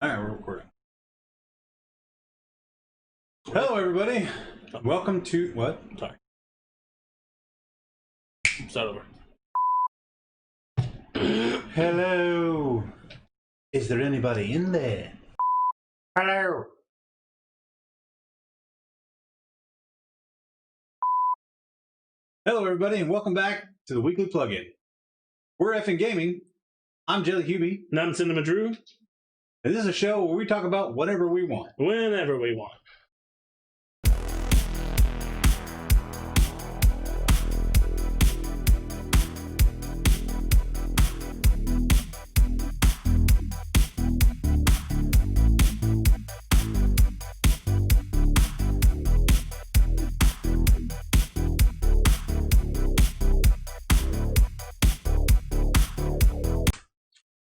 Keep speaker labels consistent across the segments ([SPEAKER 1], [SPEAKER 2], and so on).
[SPEAKER 1] All right, we're recording. Hello, everybody. Welcome to what?
[SPEAKER 2] Sorry. Start over.
[SPEAKER 1] Hello. Is there anybody in there? Hello. Hello, everybody, and welcome back to the weekly plug-in. We're eFFn Gaming. I'm Jellyhewby.
[SPEAKER 2] And I'm Cinemadrue.
[SPEAKER 1] And this is a show where we talk about whatever we want.
[SPEAKER 2] Whenever we want.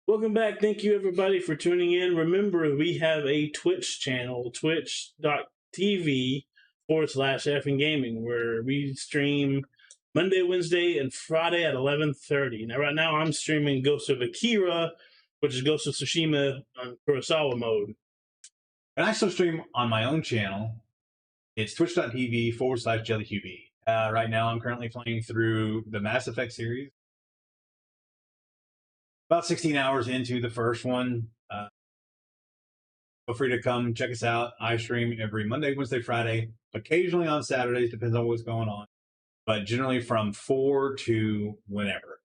[SPEAKER 2] Welcome back. Thank you, everybody, for tuning in. Remember, we have a Twitch channel, twitch.tv/eFFn Gaming, where we stream Monday, Wednesday, and Friday at 11:30. Now, right now, I'm streaming Ghost of Akira, which is Ghost of Tsushima on Kurosawa mode.
[SPEAKER 1] And I still stream on my own channel. It's twitch.tv/Jellyhewby. Right now, I'm currently playing through the Mass Effect series. About 16 hours into the first one. Feel free to come check us out. I stream every Monday, Wednesday, Friday, occasionally on Saturdays, depends on what's going on, but generally from 4 to whenever.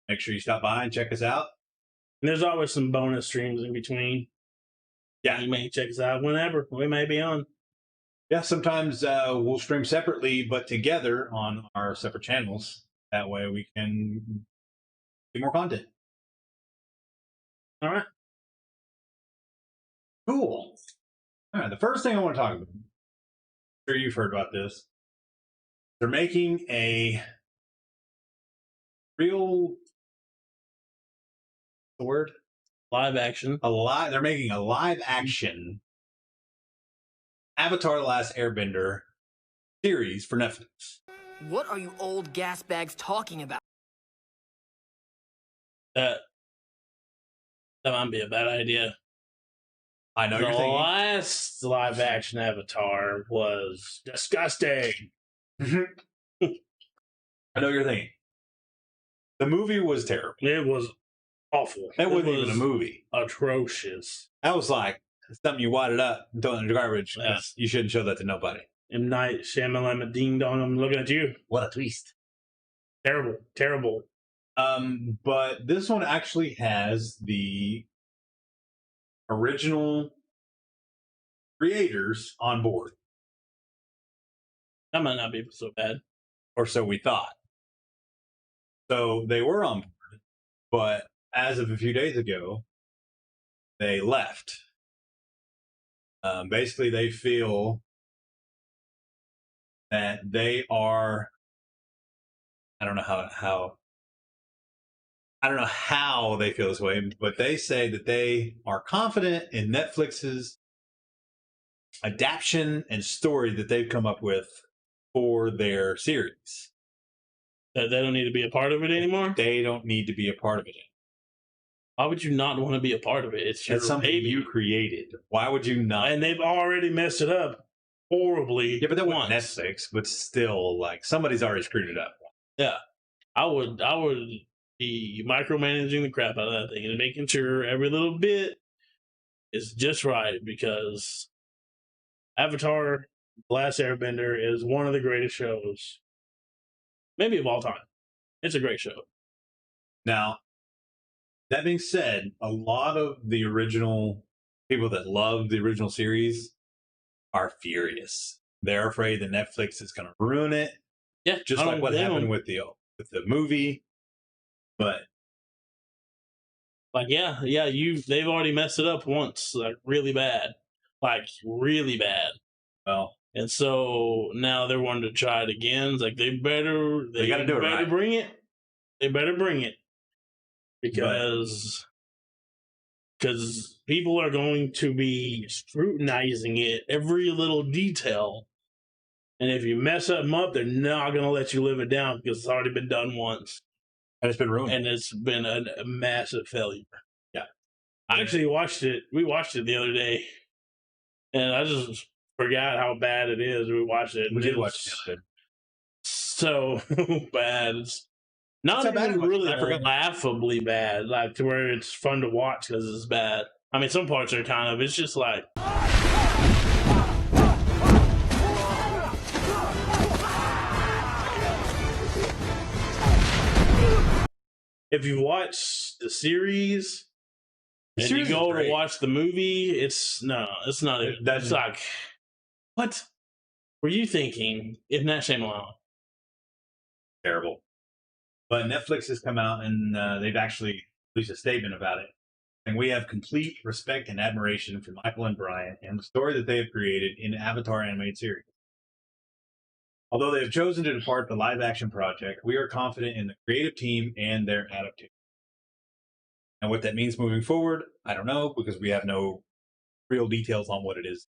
[SPEAKER 1] Make sure you stop by and check us out.
[SPEAKER 2] And there's always some bonus streams in between. Yeah, you may check us out whenever. We may be on.
[SPEAKER 1] Yeah, sometimes we'll stream separately, but together on our separate channels. That way we can do more content.
[SPEAKER 2] All right.
[SPEAKER 1] Cool. All right, the first thing I want to talk about, I'm sure you've heard about this. They're making a real, the word?
[SPEAKER 2] Live action.
[SPEAKER 1] They're making a live action Avatar: The Last Airbender series for Netflix.
[SPEAKER 3] What are you old gas bags talking about?
[SPEAKER 2] That might be a bad idea.
[SPEAKER 1] I know
[SPEAKER 2] The
[SPEAKER 1] you're thinking.
[SPEAKER 2] last live action Avatar was disgusting.
[SPEAKER 1] I know you're thinking. The movie was terrible.
[SPEAKER 2] It was awful.
[SPEAKER 1] That wasn't even a movie.
[SPEAKER 2] Atrocious.
[SPEAKER 1] That was like something you wadded up and throw in the garbage.
[SPEAKER 2] Yeah.
[SPEAKER 1] You shouldn't show that to nobody.
[SPEAKER 2] M. Night Shyamalan, Ding Dong, I'm looking at you.
[SPEAKER 1] What a twist.
[SPEAKER 2] Terrible. Terrible.
[SPEAKER 1] But this one actually has the original creators on board.
[SPEAKER 2] That might not be so bad.
[SPEAKER 1] Or so we thought. So they were on board, but as of a few days ago, they left. Basically, they feel that they are, I don't know how they feel this way, but they say that they are confident in Netflix's adaptation and story that they've come up with for their series.
[SPEAKER 2] That they don't need to be a part of it anymore?
[SPEAKER 1] They don't need to be a part of it.
[SPEAKER 2] Why would you not want to be a part of it? It's your
[SPEAKER 1] something
[SPEAKER 2] baby
[SPEAKER 1] you created. Why would you not?
[SPEAKER 2] And they've already messed it up horribly.
[SPEAKER 1] Yeah, but that
[SPEAKER 2] once.
[SPEAKER 1] wasn't Netflix, but still, like, somebody's already screwed it up.
[SPEAKER 2] Yeah. I would be micromanaging the crap out of that thing and making sure every little bit is just right, because Avatar: The Last Airbender is one of the greatest shows, maybe of all time. It's a great show.
[SPEAKER 1] Now, that being said, a lot of the original people that love the original series are furious. They're afraid that Netflix is going to ruin it.
[SPEAKER 2] Yeah,
[SPEAKER 1] Just like what happened with the movie. But
[SPEAKER 2] like, they've already messed it up once, like really bad.
[SPEAKER 1] Well,
[SPEAKER 2] and so now they're wanting to try it again. It's like they got to do it right. Bring it. They better bring it, because people are going to be scrutinizing it, every little detail. And if you mess them up, they're not going to let you live it down, because it's already been done once.
[SPEAKER 1] And it's been ruined.
[SPEAKER 2] And it's been a massive failure.
[SPEAKER 1] Yeah.
[SPEAKER 2] I actually watched it. We watched it the other day, and I just forgot how bad it is. We watched it.
[SPEAKER 1] We did watch it.
[SPEAKER 2] So bad. It's not
[SPEAKER 1] That's how bad
[SPEAKER 2] even
[SPEAKER 1] it was.
[SPEAKER 2] really
[SPEAKER 1] I forgot.
[SPEAKER 2] laughably bad, like to where it's fun to watch because it's bad. I mean, some parts are kind of. It's just like. If you watch the series and you go to watch the movie, it's not. It's like, what were you thinking? If not Shyamalan,
[SPEAKER 1] Terrible. But Netflix has come out and they've actually released a statement about it. And we have complete respect and admiration for Michael and Brian and the story that they have created in the Avatar animated series. Although they have chosen to depart the live-action project, we are confident in the creative team and their adaptation. And what that means moving forward, I don't know, because we have no real details on what it is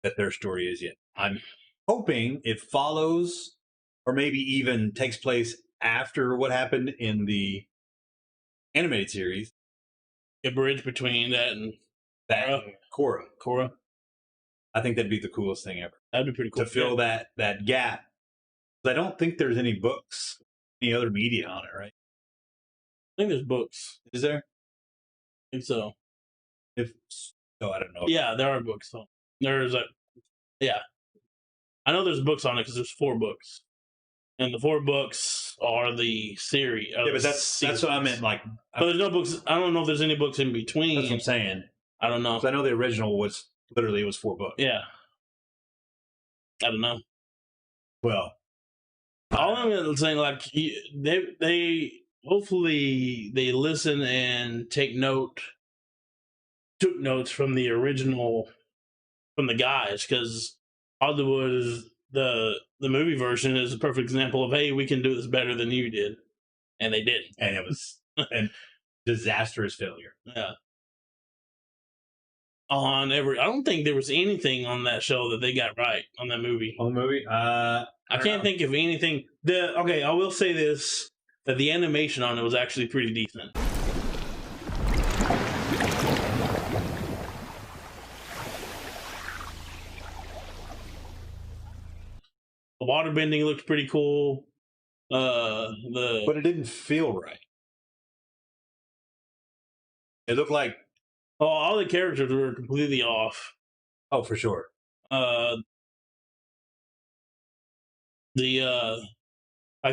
[SPEAKER 1] that their story is yet. I'm hoping it follows or maybe even takes place after what happened in the animated series.
[SPEAKER 2] a bridge between that and
[SPEAKER 1] Korra.
[SPEAKER 2] Korra.
[SPEAKER 1] I think that'd be the coolest thing ever.
[SPEAKER 2] That'd be pretty cool
[SPEAKER 1] To fill that gap. I don't think there's any books, any other media on it, right?
[SPEAKER 2] I think there's books.
[SPEAKER 1] Is there?
[SPEAKER 2] I think so.
[SPEAKER 1] If so, I don't know.
[SPEAKER 2] Yeah, there are books. So there's I know there's books on it because there's 4 books, and the 4 books are the series.
[SPEAKER 1] Yeah, but that's what I meant. Like,
[SPEAKER 2] but there's no books. I don't know if there's any books in between.
[SPEAKER 1] That's what I'm saying.
[SPEAKER 2] I don't know.
[SPEAKER 1] I know the original was literally it was 4 books.
[SPEAKER 2] Yeah. I don't know.
[SPEAKER 1] Well,
[SPEAKER 2] all I'm saying, like, they hopefully they listen and took notes from the original, from the guys, because Hollywood is the movie version is a perfect example of, hey, we can do this better than you did, and they didn't,
[SPEAKER 1] and it was a disastrous failure.
[SPEAKER 2] Yeah. I don't think there was anything on that show that they got right on that movie.
[SPEAKER 1] On the movie,
[SPEAKER 2] I can't think of anything. I will say this: that the animation on it was actually pretty decent. The water bending looked pretty cool. But
[SPEAKER 1] it didn't feel right. It looked like
[SPEAKER 2] all the characters were completely off.
[SPEAKER 1] Oh, for sure.
[SPEAKER 2] Like they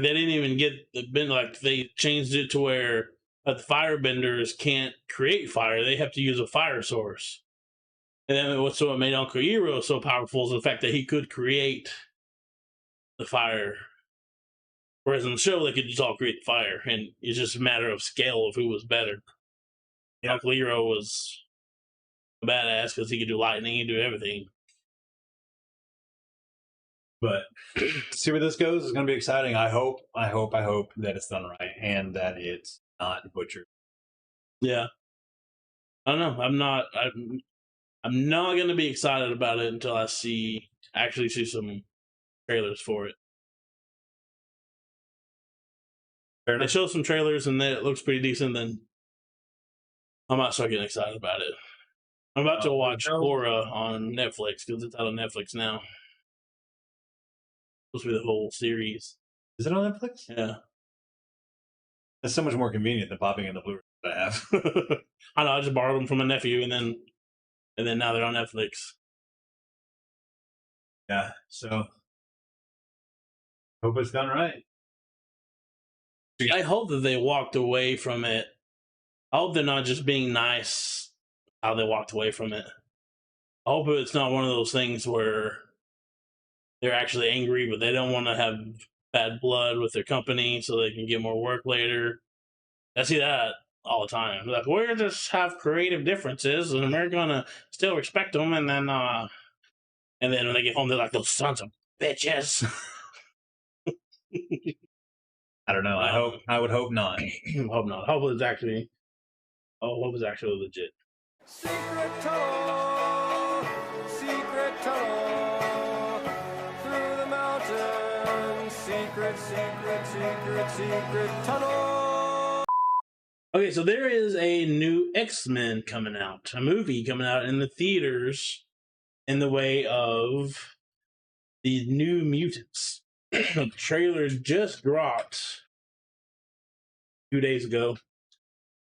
[SPEAKER 2] didn't even get the bend. Like they changed it to where the firebenders can't create fire; they have to use a fire source. And then what made Uncle Iroh so powerful is the fact that he could create the fire. Whereas in the show, they could just all create the fire, and it's just a matter of scale of who was better. Yeah. Uncle Iroh was a badass because he could do lightning, he could do everything.
[SPEAKER 1] But to see where this goes is going to be exciting. I hope that it's done right and that it's not butchered.
[SPEAKER 2] Yeah, I don't know. I'm not going to be excited about it until I actually see some trailers for it. They show some trailers and it looks pretty decent. Then I might start getting excited about it. I'm about to watch Korra on Netflix because it's out on Netflix now. Supposed to be the whole series.
[SPEAKER 1] Is it on Netflix?
[SPEAKER 2] Yeah.
[SPEAKER 1] That's so much more convenient than popping in the Blu-ray that I have.
[SPEAKER 2] I know. I just borrowed them from a nephew, and then now they're on Netflix.
[SPEAKER 1] Yeah. So hope it's done right.
[SPEAKER 2] I hope that they walked away from it. I hope they're not just being nice how they walked away from it. I hope it's not one of those things where they're actually angry, but they don't want to have bad blood with their company so they can get more work later. I see that all the time. Like, we're just have creative differences, and we're gonna still respect them. And then when they get home, they're like, those sons of bitches.
[SPEAKER 1] I don't know. I would hope not.
[SPEAKER 2] Hope not. Hope it's actually legit.
[SPEAKER 4] Secret tunnel through the mountains. Secret tunnel.
[SPEAKER 2] Okay, so there is a new X-Men coming out, a movie coming out in the theaters in the way of the New Mutants. The trailer just dropped 2 days ago,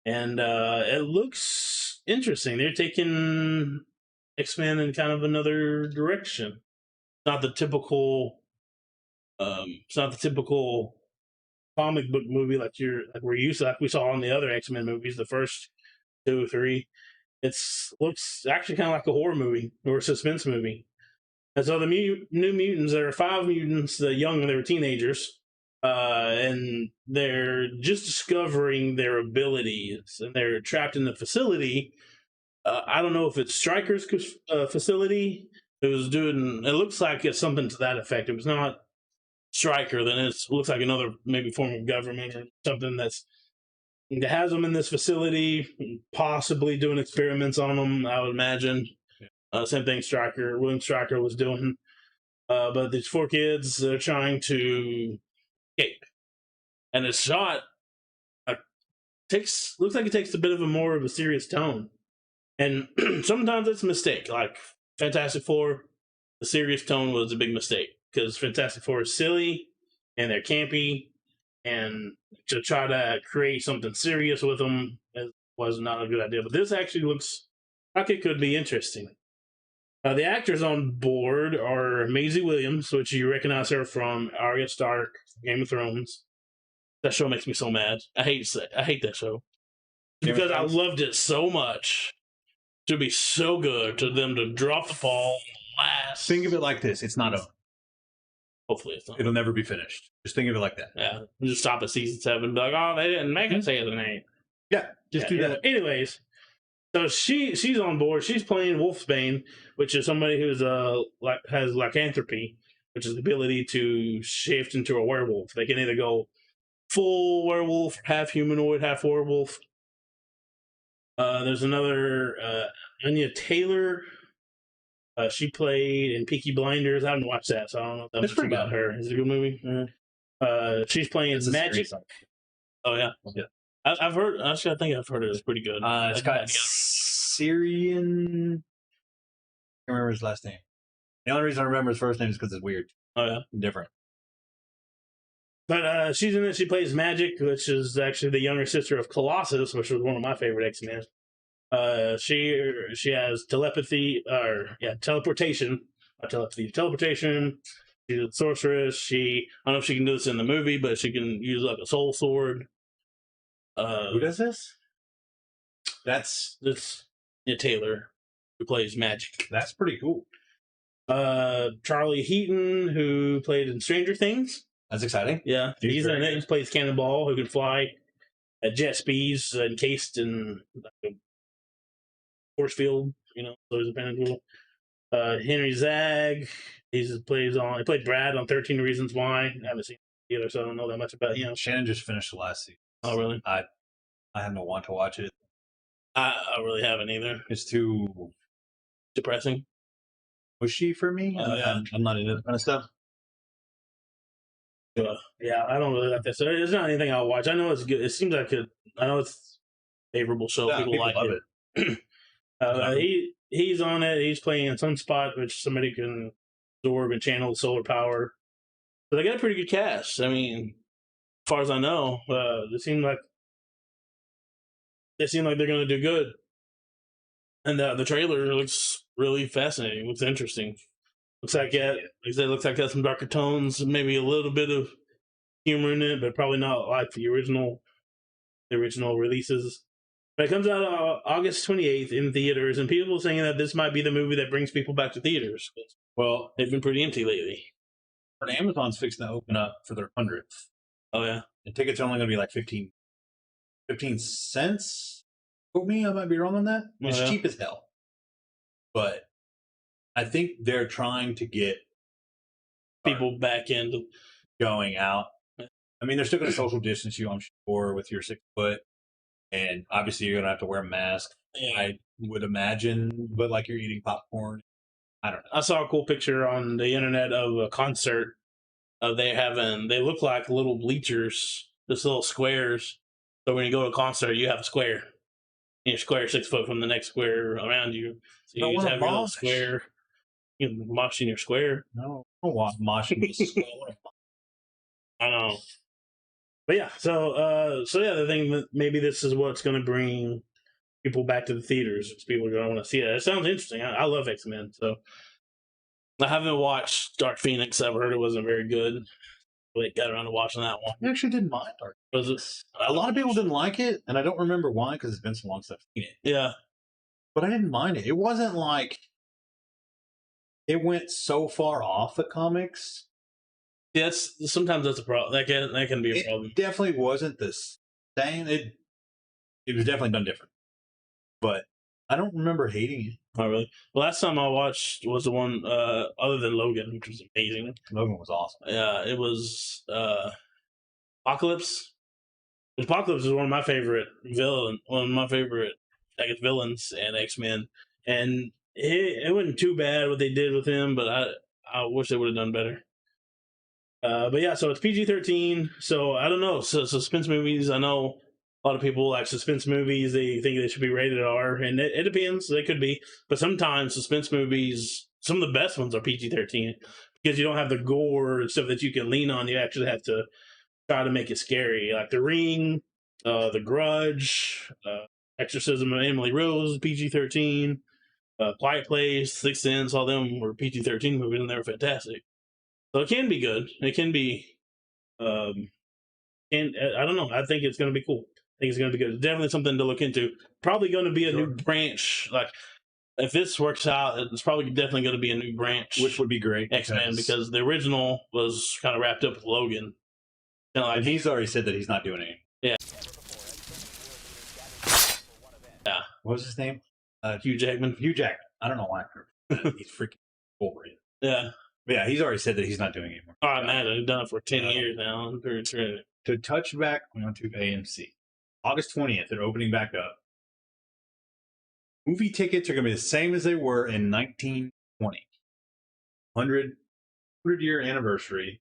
[SPEAKER 2] and it looks interesting. They're taking X-Men in kind of another direction. Not the typical. It's not the typical comic book movie like we're used to, like we saw in the other X-Men movies, the first 2 or 3. It's looks actually kind of like a horror movie or a suspense movie. And so the New Mutants, there are 5 mutants, they were teenagers, and they're just discovering their abilities, and they're trapped in the facility. I don't know if it's Stryker's facility. It looks like it's something to that effect. It was not Stryker, then it looks like another maybe form of government or something that has them in this facility, possibly doing experiments on them, I would imagine. Same thing William Stryker was doing. But these 4 kids are trying to escape. And it's shot, looks like it takes a bit of a more of a serious tone. And sometimes it's a mistake. Like Fantastic Four, the serious tone was a big mistake. Because Fantastic Four is silly, and they're campy, and to try to create something serious with them was not a good idea. But this actually looks like it could be interesting. The actors on board are Maisie Williams, which you recognize her from Arya Stark, Game of Thrones. That show makes me so mad. I hate that show because I loved it so much. To be so good to them to drop the ball last.
[SPEAKER 1] Think of it like this: it's not over.
[SPEAKER 2] Hopefully, it's not.
[SPEAKER 1] It'll never be finished. Just think of it like that.
[SPEAKER 2] Yeah, just stop at season 7 and be like, oh, they didn't make it season 8.
[SPEAKER 1] Yeah, just do that.
[SPEAKER 2] Anyways, so she's on board. She's playing Wolfsbane, which is somebody who's has lycanthropy, which is the ability to shift into a werewolf. They can either go full werewolf, half humanoid, half werewolf. There's another Anya Taylor. She played in Peaky Blinders. I haven't watched that, so I don't know that much about her. Is it a good movie? She's playing Magic. Oh yeah. I've heard. Actually, I think I've heard it. It's pretty good.
[SPEAKER 1] It's got Syrian. I can't remember his last name. The only reason I remember his first name is because it's weird.
[SPEAKER 2] Oh yeah,
[SPEAKER 1] different.
[SPEAKER 2] But she's in it. She plays Magic, which is actually the younger sister of Colossus, which was one of my favorite X-Men. She has teleportation. Not telepathy. Teleportation. She's a sorceress. I don't know if she can do this in the movie, but she can use like a soul sword.
[SPEAKER 1] Who does this? That's
[SPEAKER 2] Taylor, who plays Magic.
[SPEAKER 1] That's pretty cool.
[SPEAKER 2] Charlie Heaton, who played in Stranger Things.
[SPEAKER 1] That's exciting.
[SPEAKER 2] Yeah, he's in it. He plays Cannonball, who can fly at jet speeds, encased in like a force field. So he's a Benadryl. Henry Zag, he played Brad on 13 Reasons Why. I haven't seen it either, so I don't know that much about him.
[SPEAKER 1] Shannon just finished the last season.
[SPEAKER 2] Oh, really?
[SPEAKER 1] I have no want to watch it.
[SPEAKER 2] I really haven't either.
[SPEAKER 1] It's too
[SPEAKER 2] depressing.
[SPEAKER 1] Pushy for me.
[SPEAKER 2] Yeah.
[SPEAKER 1] I'm not into that kind of stuff.
[SPEAKER 2] Yeah, I don't really like that. So it's not anything I'll watch. I know it's good. It seems like I know it's a favorable show.
[SPEAKER 1] Yeah,
[SPEAKER 2] people like
[SPEAKER 1] love
[SPEAKER 2] it. He's on it. He's playing Sunspot, which somebody can absorb and channel solar power. So they got a pretty good cast. I mean, as far as I know, they seem like they're going to do good. And the trailer looks really fascinating. Looks interesting. Looks like it looks like it has some darker tones, maybe a little bit of humor in it, but probably not like the original releases. But it comes out August 28th in theaters, and people are saying that this might be the movie that brings people back to theaters.
[SPEAKER 1] Well,
[SPEAKER 2] they've been pretty empty lately.
[SPEAKER 1] But Amazon's fixing to open up for their 100th.
[SPEAKER 2] Oh yeah,
[SPEAKER 1] and tickets are only going to be like 15 cents. Quote me, I might be wrong on that. It's cheap as hell, but I think they're trying to get
[SPEAKER 2] people back into
[SPEAKER 1] going out. I mean, they're still going to social distance you, I'm sure, with your 6 foot. And obviously, you're going to have to wear a mask, I would imagine. But like you're eating popcorn. I don't know.
[SPEAKER 2] I saw a cool picture on the internet of a concert. They look like little bleachers, just little squares So when you go to a concert, you have a square. You're square 6 foot from the next square around you. So you
[SPEAKER 1] Don't
[SPEAKER 2] just
[SPEAKER 1] wanna
[SPEAKER 2] have your little
[SPEAKER 1] mosh.
[SPEAKER 2] square. You can mosh in your square.
[SPEAKER 1] No, I don't want moshing.
[SPEAKER 2] I don't know. But yeah, so yeah, the thing that maybe this is what's going to bring people back to the theaters. People are going to want to see it. It sounds interesting. I love X-Men, so I haven't watched Dark Phoenix. I've heard it wasn't very good. Really got around to watching that one.
[SPEAKER 1] I actually didn't mind Dark.
[SPEAKER 2] Was it?
[SPEAKER 1] A lot of people didn't like it, and I don't remember why because it's been so long since I've seen it.
[SPEAKER 2] Yeah,
[SPEAKER 1] But I didn't mind it. It wasn't like it went so far off the comics.
[SPEAKER 2] yeah. Sometimes that's a problem. That can be a problem.
[SPEAKER 1] It definitely wasn't the same. It was definitely done different. But I don't remember hating it.
[SPEAKER 2] Not really. The last time I watched was the one other than Logan, which was amazing.
[SPEAKER 1] Logan was awesome.
[SPEAKER 2] Yeah, it was Apocalypse. Apocalypse is one of my favorite villains in X-Men, and it wasn't too bad what they did with him, but I wish they would have done better. But yeah, so it's PG-13. So I don't know. So suspense movies, I know a lot of people like suspense movies. They think they should be rated R, and it depends. They could be, but sometimes suspense movies, some of the best ones are PG-13 because you don't have the gore and stuff that you can lean on. You actually have to try to make it scary, like The Ring, The Grudge, Exorcism of Emily Rose, PG-13, Quiet Place, Sixth Sense. All them were PG-13 movies, and they were fantastic. So it can be good. It can be, and I don't know. I think it's going to be cool. I think it's going to be good. It's definitely something to look into. Probably going to be a new branch. Like if this works out, it's probably definitely going to be a new branch,
[SPEAKER 1] Which would be great.
[SPEAKER 2] X-Men, because the original was kind of wrapped up with Logan.
[SPEAKER 1] And he's already said that he's not doing it.
[SPEAKER 2] Yeah. Yeah.
[SPEAKER 1] What was his name?
[SPEAKER 2] Hugh Jackman.
[SPEAKER 1] Hugh Jackman. I don't know why. He's freaking Wolverine.
[SPEAKER 2] Yeah.
[SPEAKER 1] But yeah, he's already said that he's not doing it anymore.
[SPEAKER 2] All right, man. I've done it for 10 years now. I'm pretty sure.
[SPEAKER 1] To touch back onto AMC, August 20th, they're opening back up. Movie tickets are going to be the same as they were in 1920. 100-year anniversary,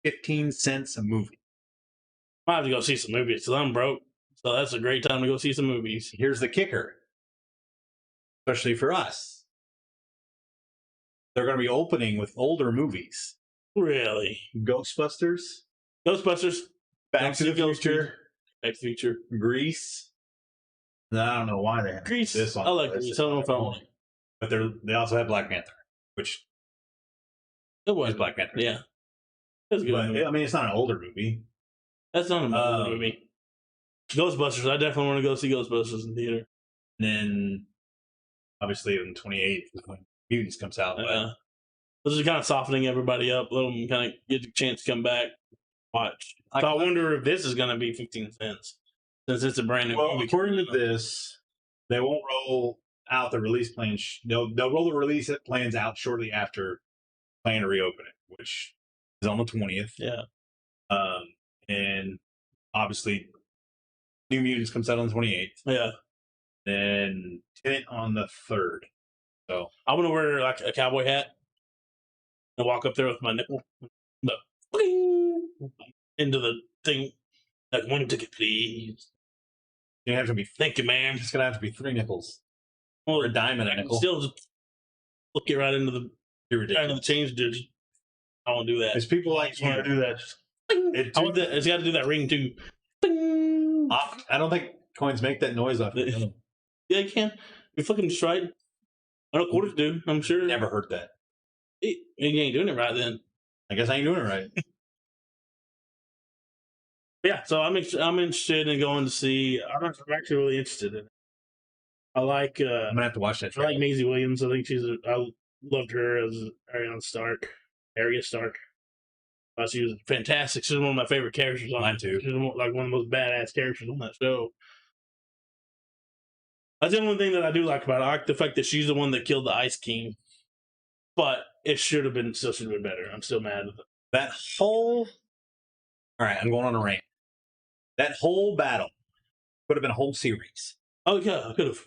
[SPEAKER 1] 15 cents a movie.
[SPEAKER 2] I have to go see some movies because I'm broke. So that's a great time to go see some movies.
[SPEAKER 1] Here's the kicker, especially for us. They're going to be opening with older movies.
[SPEAKER 2] Really?
[SPEAKER 1] Ghostbusters, Back to the Future, Grease. And I don't know why they have
[SPEAKER 2] Grease.
[SPEAKER 1] this on
[SPEAKER 2] I like
[SPEAKER 1] the list.
[SPEAKER 2] Grease. I don't know if I want it.
[SPEAKER 1] But they also have Black Panther, which
[SPEAKER 2] It was
[SPEAKER 1] is Black Panther.
[SPEAKER 2] Yeah. That's a good.
[SPEAKER 1] But
[SPEAKER 2] movie.
[SPEAKER 1] I mean, it's not an older movie.
[SPEAKER 2] That's not a movie. Ghostbusters. I definitely want to go see Ghostbusters in theater.
[SPEAKER 1] And then, obviously, on the 28th is when Mutants comes out. But
[SPEAKER 2] This is kind of softening everybody up. Let them kind of get the chance to come back, watch. So I wonder if this is going to be 15 cents since it's a brand new movie.
[SPEAKER 1] According to this, they won't roll out the release plans. They'll roll the release plans out shortly after plan to reopen it, which is on the 20th.
[SPEAKER 2] Yeah.
[SPEAKER 1] And obviously, New Mutants comes out on the 28th.
[SPEAKER 2] Yeah.
[SPEAKER 1] Then Tenet on the 3rd. So
[SPEAKER 2] I'm going to wear like a cowboy hat and walk up there with my nipple. Into the thing. Like, one ticket, please.
[SPEAKER 1] you have to be.
[SPEAKER 2] Thank you, ma'am.
[SPEAKER 1] It's gonna have to be 3 nickels
[SPEAKER 2] Well,
[SPEAKER 1] or a dime and a nickel.
[SPEAKER 2] still just look it right into the
[SPEAKER 1] You're
[SPEAKER 2] right into the
[SPEAKER 1] ridiculous.
[SPEAKER 2] change digit. I want to do that.
[SPEAKER 1] It's people
[SPEAKER 2] I
[SPEAKER 1] like
[SPEAKER 2] just want to
[SPEAKER 1] you.
[SPEAKER 2] do that. I want that. It's got to do that ring too.
[SPEAKER 1] I don't think coins make that noise off.
[SPEAKER 2] Yeah, you can. You fucking straight. I know quarters do. I'm sure.
[SPEAKER 1] Never heard that.
[SPEAKER 2] You ain't doing it right then.
[SPEAKER 1] I guess I ain't doing it right.
[SPEAKER 2] Yeah, so I'm interested in going to see. I'm actually really interested in it. I like.
[SPEAKER 1] I'm gonna have to watch that.
[SPEAKER 2] I like Maisie Williams. I think I loved her as Arya Stark. She was fantastic. She's one of my favorite characters on
[SPEAKER 1] Mine
[SPEAKER 2] it.
[SPEAKER 1] too.
[SPEAKER 2] She's like one of the most badass characters on that show. That's the only thing that I do like about it. I like the fact that she's the one that killed the Ice King. But it should have been better. I'm still mad with it.
[SPEAKER 1] That whole. All right, I'm going on a rant. That whole battle could have been a whole series.
[SPEAKER 2] Oh yeah, I could have.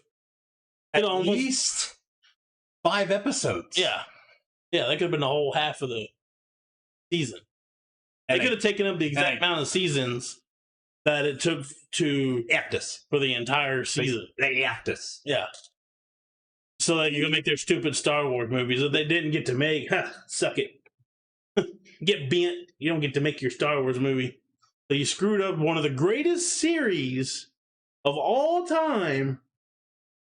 [SPEAKER 1] At least 5 episodes.
[SPEAKER 2] Yeah, that could have been the whole half of the season. They could have taken up the exact amount of seasons that it took to
[SPEAKER 1] Aptus.
[SPEAKER 2] for the entire season.
[SPEAKER 1] They aptus.
[SPEAKER 2] Yeah. So that you can make their stupid Star Wars movies that they didn't get to make. Suck it. Get bent. You don't get to make your Star Wars movie. So you screwed up one of the greatest series of all time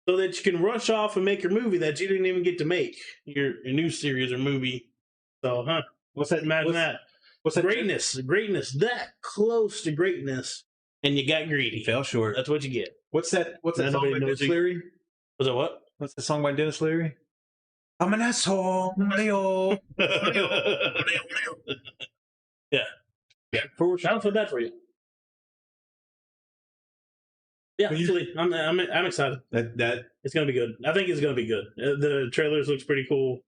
[SPEAKER 2] so that you can rush off and make your movie that you didn't even get to make. Your new series or movie. So,
[SPEAKER 1] What's that?
[SPEAKER 2] imagine that.
[SPEAKER 1] What's that?
[SPEAKER 2] Greatness, that close to greatness, and you got greedy.
[SPEAKER 1] Fell short.
[SPEAKER 2] That's what you get.
[SPEAKER 1] What's that? What's that
[SPEAKER 2] Now
[SPEAKER 1] song
[SPEAKER 2] nobody
[SPEAKER 1] by
[SPEAKER 2] knows
[SPEAKER 1] Dennis
[SPEAKER 2] you-
[SPEAKER 1] Leary?
[SPEAKER 2] Was that what?
[SPEAKER 1] What's the song by Dennis Leary? I'm an asshole. Leo.
[SPEAKER 2] Yeah.
[SPEAKER 1] Yeah, for
[SPEAKER 2] I don't feel bad for you. Yeah, actually, I'm excited.
[SPEAKER 1] That
[SPEAKER 2] It's gonna be good. I think it's gonna be good. The trailers looks pretty cool.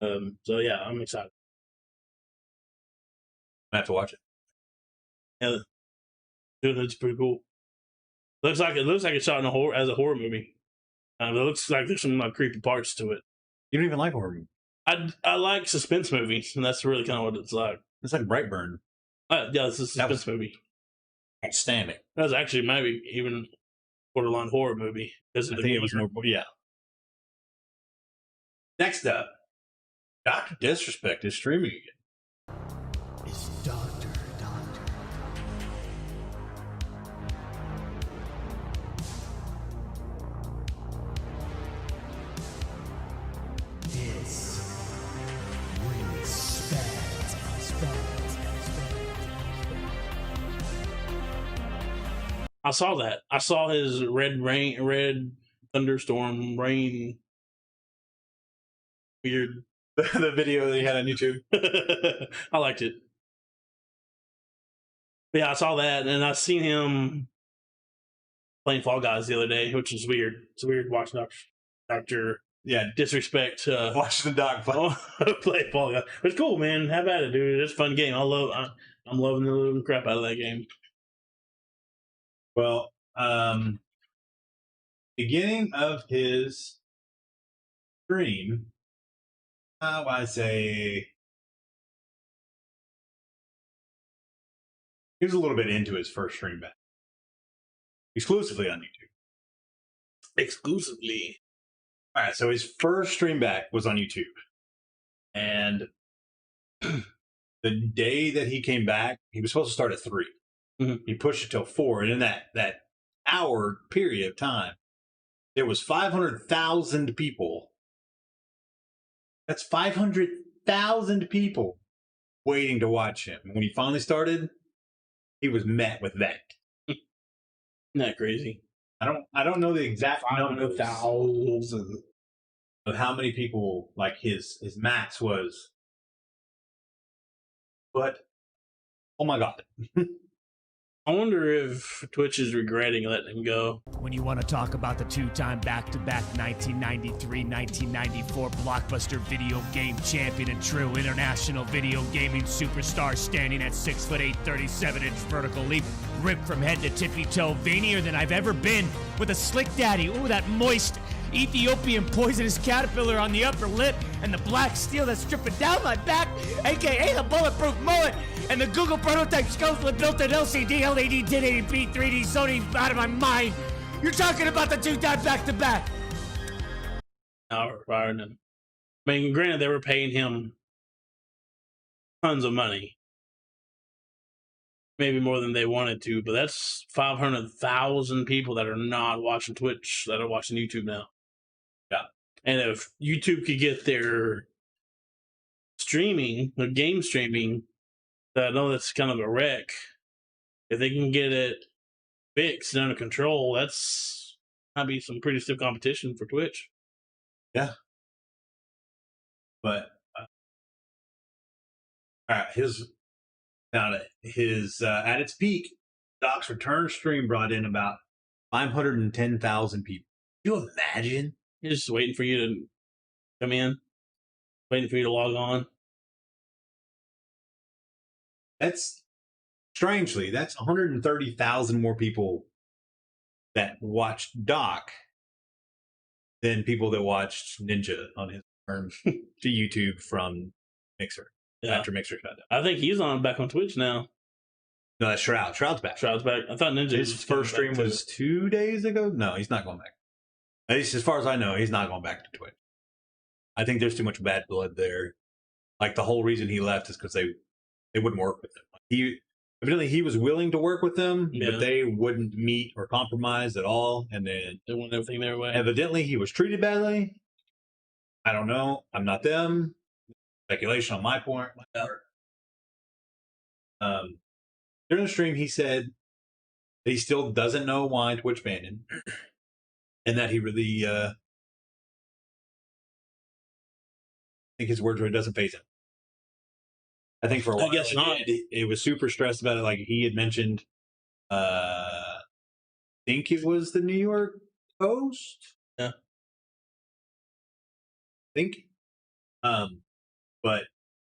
[SPEAKER 2] So yeah, I'm excited.
[SPEAKER 1] I have to watch it.
[SPEAKER 2] Yeah, dude, it's pretty cool. Looks like it's shot in as a horror movie. It looks like there's some creepy parts to it.
[SPEAKER 1] You don't even like horror movies.
[SPEAKER 2] I like suspense movies, and that's really kind of what it's like.
[SPEAKER 1] It's like Brightburn.
[SPEAKER 2] Yeah, it's a suspense movie.
[SPEAKER 1] Outstanding.
[SPEAKER 2] That was actually maybe even borderline horror movie.
[SPEAKER 1] I think it was more. Yeah. Next up, Dr. Disrespect is streaming again.
[SPEAKER 5] It's Doctor. This
[SPEAKER 2] I saw that. I saw his red thunderstorm rain. Weird.
[SPEAKER 1] The video that he had on YouTube.
[SPEAKER 2] I liked it. But yeah, I saw that, and I seen him playing Fall Guys the other day, which is weird. It's weird watching Doctor
[SPEAKER 1] Yeah,
[SPEAKER 2] Disrespect
[SPEAKER 1] watching the dog play.
[SPEAKER 2] play Fall Guys. It's cool, man. Have at it, dude. It's a fun game. I'm loving the living crap out of that game.
[SPEAKER 1] Well, beginning of his stream, I say he was a little bit into his first stream back, exclusively on YouTube.
[SPEAKER 2] Exclusively.
[SPEAKER 1] All right, so his first stream back was on YouTube, and the day that he came back, he was supposed to start at 3.
[SPEAKER 2] Mhm.
[SPEAKER 1] He pushed it till 4, and in that hour period of time, there was 500,000 people. That's 500,000 people waiting to watch him. When he finally started, he was met with that.
[SPEAKER 2] Isn't that crazy?
[SPEAKER 1] I don't know the exact numbers
[SPEAKER 2] 500,000
[SPEAKER 1] of how many people like his max was, but oh my god.
[SPEAKER 2] I wonder if Twitch is regretting letting him go.
[SPEAKER 5] When you want to talk about the two-time back-to-back 1993-1994 blockbuster video game champion and true international video gaming superstar standing at 6'8", 37-inch vertical leap, ripped from head to tippy toe, veinier than I've ever been, with a slick daddy, ooh, that moist Ethiopian poisonous caterpillar on the upper lip, and the black steel that's dripping down my back, aka the bulletproof mullet, and the Google prototype skulls with built-in LCD, LED, 1080p, 3D, Sony, out of my mind. You're talking about the two-time back-to-back.
[SPEAKER 2] Now we're firing him. I mean, granted, they were paying him tons of money. Maybe more than they wanted to, but that's 500,000 people that are not watching Twitch, that are watching YouTube now.
[SPEAKER 1] Yeah.
[SPEAKER 2] And if YouTube could get their streaming, their game streaming, I know that's kind of a wreck. If they can get it fixed and under control, that's might be some pretty stiff competition for Twitch.
[SPEAKER 1] Yeah. But all right, his at its peak, Doc's return stream brought in about 510,000 people. Can you imagine?
[SPEAKER 2] You're just waiting for you to come in, waiting for you to log on.
[SPEAKER 1] That's strangely, that's 130,000 more people that watched Doc than people that watched Ninja on his return to YouTube from Mixer.
[SPEAKER 2] Yeah.
[SPEAKER 1] After Mixer shut down.
[SPEAKER 2] I think he's back on Twitch now.
[SPEAKER 1] No, that's Shroud. Shroud's back.
[SPEAKER 2] Shroud's back. I thought Ninja.
[SPEAKER 1] His first stream was 2 days ago. No, he's not going back. At least as far as I know, he's not going back to Twitch. I think there's too much bad blood there. Like the whole reason he left is because they wouldn't work with him. Evidently he was willing to work with them, but they wouldn't meet or compromise at all. And then
[SPEAKER 2] they want everything their way.
[SPEAKER 1] Evidently he was treated badly. I don't know. I'm not them. Speculation on my part. During the stream, he said that he still doesn't know why Twitch banned him, and that he really, I think his words were, it doesn't faze him. I think for a while,
[SPEAKER 2] I guess not.
[SPEAKER 1] It was super stressed about it. Like he had mentioned, I think it was the New York Post.
[SPEAKER 2] Yeah.
[SPEAKER 1] I think. But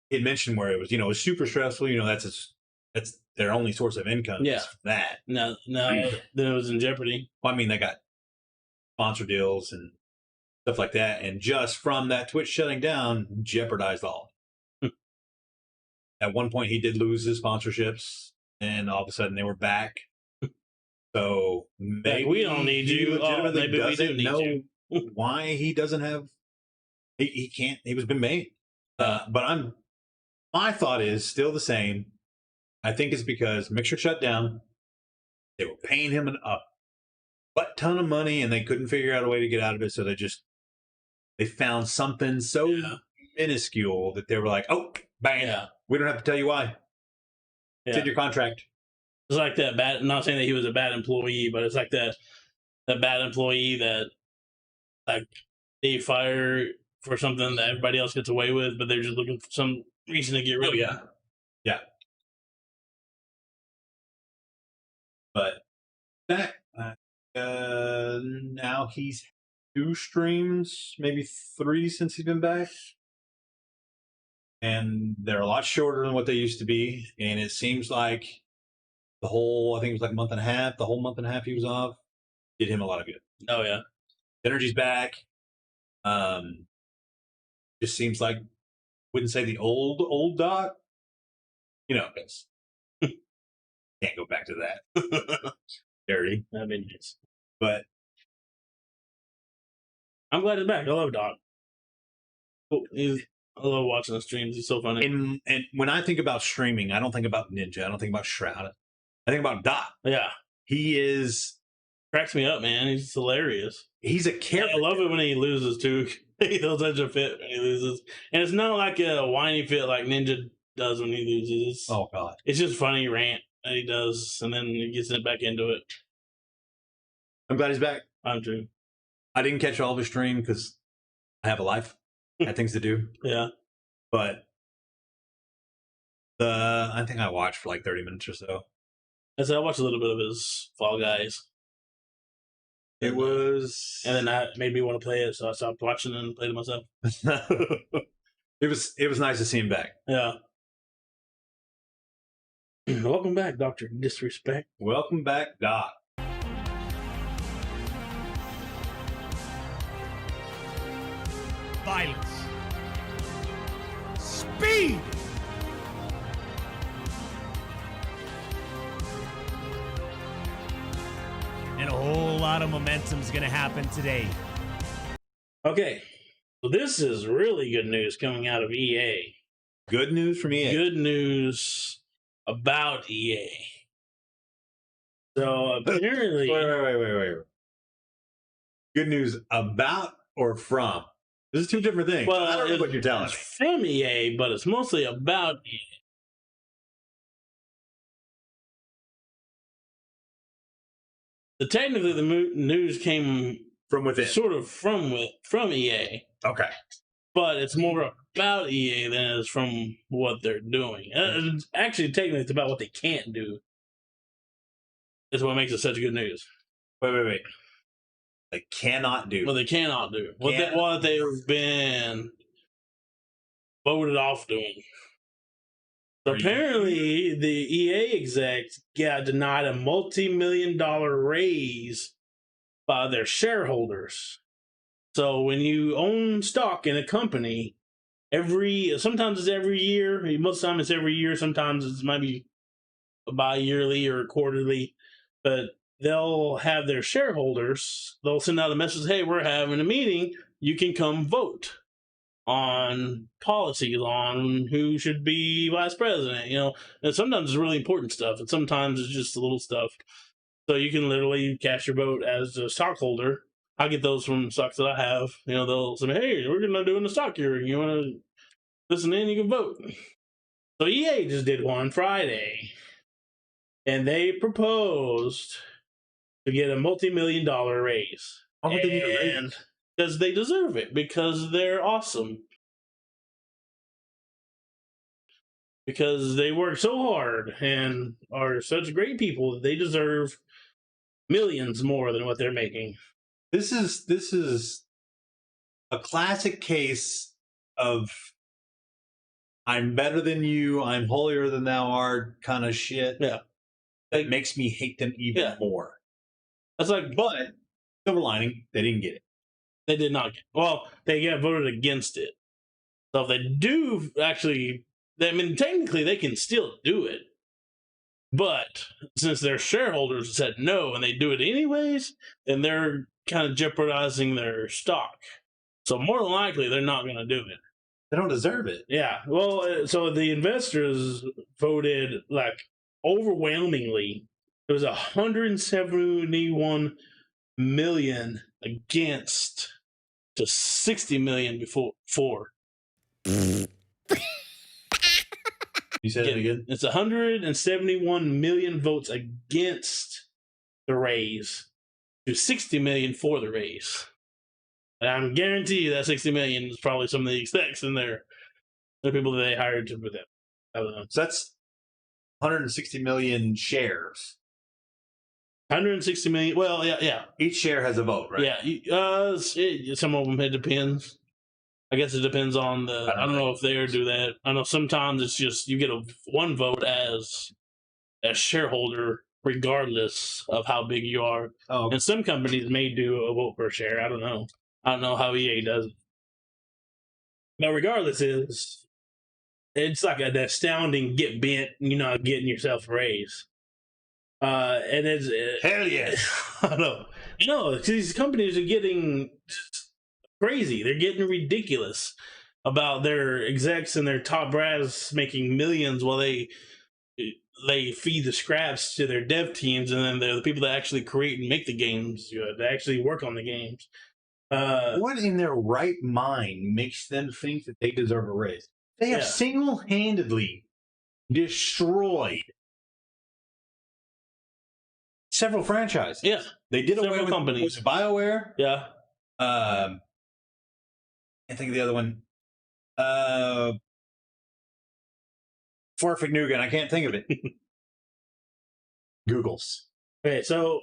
[SPEAKER 1] he had mentioned where it was, it was super stressful. That's their only source of income.
[SPEAKER 2] Yeah.
[SPEAKER 1] Is that.
[SPEAKER 2] No, then it was in jeopardy.
[SPEAKER 1] Well, I mean, they got sponsor deals and stuff like that. And just from that Twitch shutting down, jeopardized all. At one point, he did lose his sponsorships, and all of a sudden they were back. So maybe
[SPEAKER 2] we don't need you. Maybe we do need you.
[SPEAKER 1] Why he doesn't have? He can't. He was been made. But my thought is still the same. I think it's because Mixer shut down. They were paying him a butt ton of money, and they couldn't figure out a way to get out of it. So they found something so minuscule that they were like, "Oh, bang!
[SPEAKER 2] Yeah.
[SPEAKER 1] We don't have to tell you why. It's in your contract."
[SPEAKER 2] It's like that bad. I'm not saying that he was a bad employee, but it's like that bad employee that like they fire for something that everybody else gets away with, but they're just looking for some reason to get rid of him.
[SPEAKER 1] Yeah. But that now he's 2 streams, maybe 3 since he's been back. And they're a lot shorter than what they used to be. And it seems like I think it was like a month and a half, the whole month and a half he was off, did him a lot of good.
[SPEAKER 2] Oh, yeah.
[SPEAKER 1] Energy's back. Just seems like, wouldn't say the old Doc, because can't go back to that. Dirty.
[SPEAKER 2] I mean, it's.
[SPEAKER 1] But
[SPEAKER 2] I'm glad he's back. I love Doc. I love watching the streams. He's so funny.
[SPEAKER 1] And when I think about streaming, I don't think about Ninja. I don't think about Shroud. I think about Doc.
[SPEAKER 2] Yeah.
[SPEAKER 1] He
[SPEAKER 2] cracks me up, man. He's hilarious.
[SPEAKER 1] He's a character.
[SPEAKER 2] I love it when he loses, too. He does such a fit when he loses. And it's not like a whiny fit like Ninja does when he loses.
[SPEAKER 1] Oh, God.
[SPEAKER 2] It's just funny rant that he does, and then he gets it back into it.
[SPEAKER 1] I'm glad he's back.
[SPEAKER 2] I'm too.
[SPEAKER 1] I didn't catch all of his stream because I have a life. I had things to do.
[SPEAKER 2] Yeah.
[SPEAKER 1] But I think I watched for like 30 minutes or so.
[SPEAKER 2] I watched a little bit of his Fall Guys.
[SPEAKER 1] It was...
[SPEAKER 2] And then that made me want to play it, so I stopped watching and played it myself.
[SPEAKER 1] It was nice to see him back.
[SPEAKER 2] Yeah. Welcome back, Dr. Disrespect.
[SPEAKER 1] Welcome back, Doc.
[SPEAKER 5] Violence. Speed. And a whole lot of momentum's gonna happen today.
[SPEAKER 2] Okay. So this is really good news coming out of EA.
[SPEAKER 1] Good news from EA.
[SPEAKER 2] Good news about EA. So apparently...
[SPEAKER 1] Wait. Good news about or from? This is 2 different things.
[SPEAKER 2] Well,
[SPEAKER 1] I don't know what you're telling me.
[SPEAKER 2] It's from EA, but it's mostly about EA. Technically, the news came
[SPEAKER 1] from within,
[SPEAKER 2] sort of from EA.
[SPEAKER 1] Okay,
[SPEAKER 2] but it's more about EA than it is from what they're doing. Actually, technically, it's about what they can't do. That's what makes it such good news.
[SPEAKER 1] Wait. They cannot do.
[SPEAKER 2] What they cannot do. What they've been voted off doing. So apparently, the EA execs got denied a multi-million-dollar raise by their shareholders. So when you own stock in a company, sometimes it's every year. Most of the time it's every year. Sometimes it's maybe bi-yearly or quarterly, but they'll have their shareholders, they'll send out a message, hey, we're having a meeting, you can come vote on policies, on who should be vice president, you know. And sometimes it's really important stuff, and sometimes it's just little stuff. So you can literally cast your vote as a stockholder. I get those from stocks that I have. You know, they'll say, hey, we're going to do a stock hearing. You want to listen in, you can vote. So EA just did one Friday, and they proposed to get a multi-million-dollar raise.
[SPEAKER 1] Why would they need a raise?
[SPEAKER 2] Because they deserve it, because they're awesome. Because they work so hard and are such great people that they deserve millions more than what they're making.
[SPEAKER 1] This is a classic case of I'm better than you, I'm holier than thou art kind of shit.
[SPEAKER 2] Yeah.
[SPEAKER 1] That makes me hate them even more.
[SPEAKER 2] That's like,
[SPEAKER 1] but silver lining, they didn't get it.
[SPEAKER 2] They did not get it. Well, they got voted against it. So if they do actually, I mean, technically they can still do it. But since their shareholders said no and they do it anyways, then they're kind of jeopardizing their stock. So more than likely, they're not going to do it.
[SPEAKER 1] They don't deserve it.
[SPEAKER 2] Yeah. Well, so the investors voted like overwhelmingly. It was 171 million against to 60 million before.
[SPEAKER 1] You said it again?
[SPEAKER 2] It's 171 million votes against the raise to 60 million for the raise. And I'm guarantee you that 60 million is probably some of the execs in there. The people that they hired to put that. I don't know.
[SPEAKER 1] So that's 160 million shares.
[SPEAKER 2] 160 million. Well, yeah.
[SPEAKER 1] Each share has a vote, right?
[SPEAKER 2] Yeah. Some of them, it depends. I guess it depends on the. I don't know if they ever do that. I know sometimes it's just you get one vote as a shareholder, regardless of how big you are.
[SPEAKER 1] Oh, okay.
[SPEAKER 2] And some companies may do a vote per share. I don't know. I don't know how EA does it. But regardless, it's like an astounding get bent. You're not getting yourself a raise. And it's
[SPEAKER 1] hell yes.
[SPEAKER 2] I know. No, these companies are getting crazy. They're getting ridiculous about their execs and their top brass making millions while they feed the scraps to their dev teams, and then they're the people that actually create and make the games. They actually work on the games.
[SPEAKER 1] What in their right mind makes them think that they deserve a raise? They have single-handedly destroyed several franchises.
[SPEAKER 2] Yeah,
[SPEAKER 1] they did
[SPEAKER 2] several
[SPEAKER 1] away with
[SPEAKER 2] companies.
[SPEAKER 1] With BioWare.
[SPEAKER 2] Yeah.
[SPEAKER 1] I think of the other one. Forfeit Nugan. I can't think of it. Google's.
[SPEAKER 2] Okay, so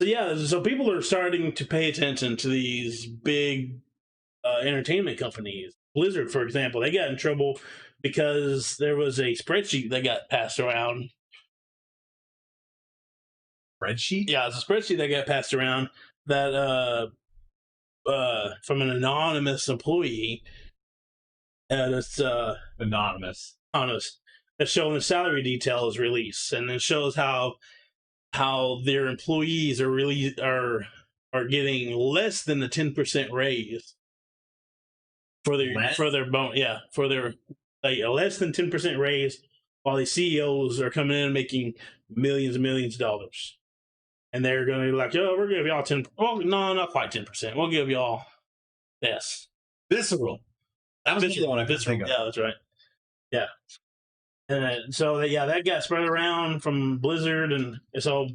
[SPEAKER 2] people are starting to pay attention to these big entertainment companies. Blizzard, for example, they got in trouble because there was a spreadsheet that got passed around.
[SPEAKER 1] Spreadsheet?
[SPEAKER 2] Yeah, it's a spreadsheet that got passed around that from an anonymous employee. And it's
[SPEAKER 1] anonymous.
[SPEAKER 2] It's showing the salary details released, and it shows how their employees are getting less than the 10% raise for their less than 10% raise, while the CEOs are coming in and making millions and millions of dollars. And they're going to be like, we're going to give y'all 10. Well, no, not quite 10%. We'll give y'all this.
[SPEAKER 1] Visceral. That was the one I could think of.
[SPEAKER 2] Yeah, that's right. Yeah. And so, that got spread around from Blizzard. And so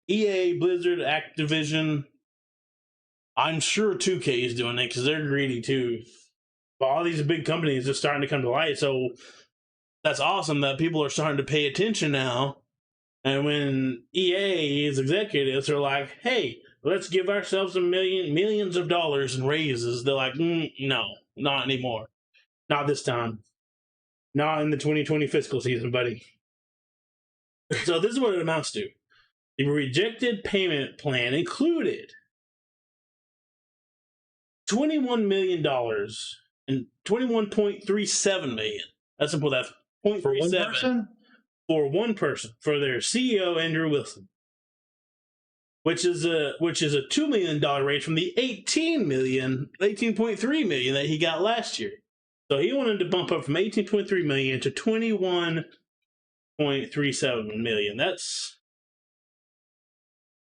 [SPEAKER 2] EA, Blizzard, Activision, I'm sure 2K is doing it because they're greedy too. But all these big companies are starting to come to light. So that's awesome that people are starting to pay attention now. And when EA's executives are like, hey, let's give ourselves millions of dollars in raises, they're like, no, not anymore. Not this time. Not in the 2020 fiscal season, buddy. So this is what it amounts to. The rejected payment plan included $21 million and $21.37 million. That's simple. That's 0.37.
[SPEAKER 1] For one person?
[SPEAKER 2] for one person, for their CEO Andrew Wilson, which is a $2 million raise from the 18.3 million that he got last year. So he wanted to bump up from 18.3 million to 21.37 million. That's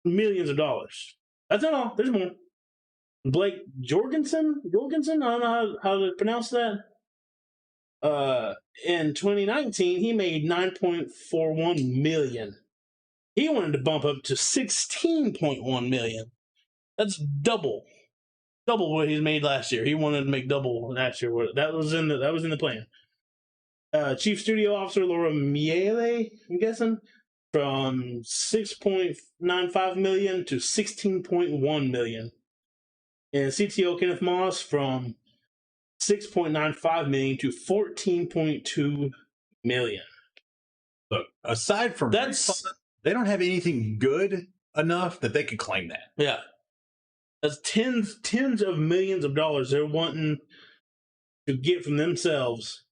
[SPEAKER 2] millions of dollars. That's not all. There's more. Blake Jorgensen? I don't know how to pronounce that. In 2019, he made 9.41 million. He wanted to bump up to 16.1 million. That's double what he's made last year. He wanted to make double last year. That was in the plan. Chief Studio Officer Laura Miele, I'm guessing, from 6.95 million to 16.1 million. And CTO Kenneth Moss from 6.95 million to 14.2 million.
[SPEAKER 1] Look, aside from they don't have anything good enough that they could claim that.
[SPEAKER 2] Yeah. That's tens of millions of dollars they're wanting to get from themselves.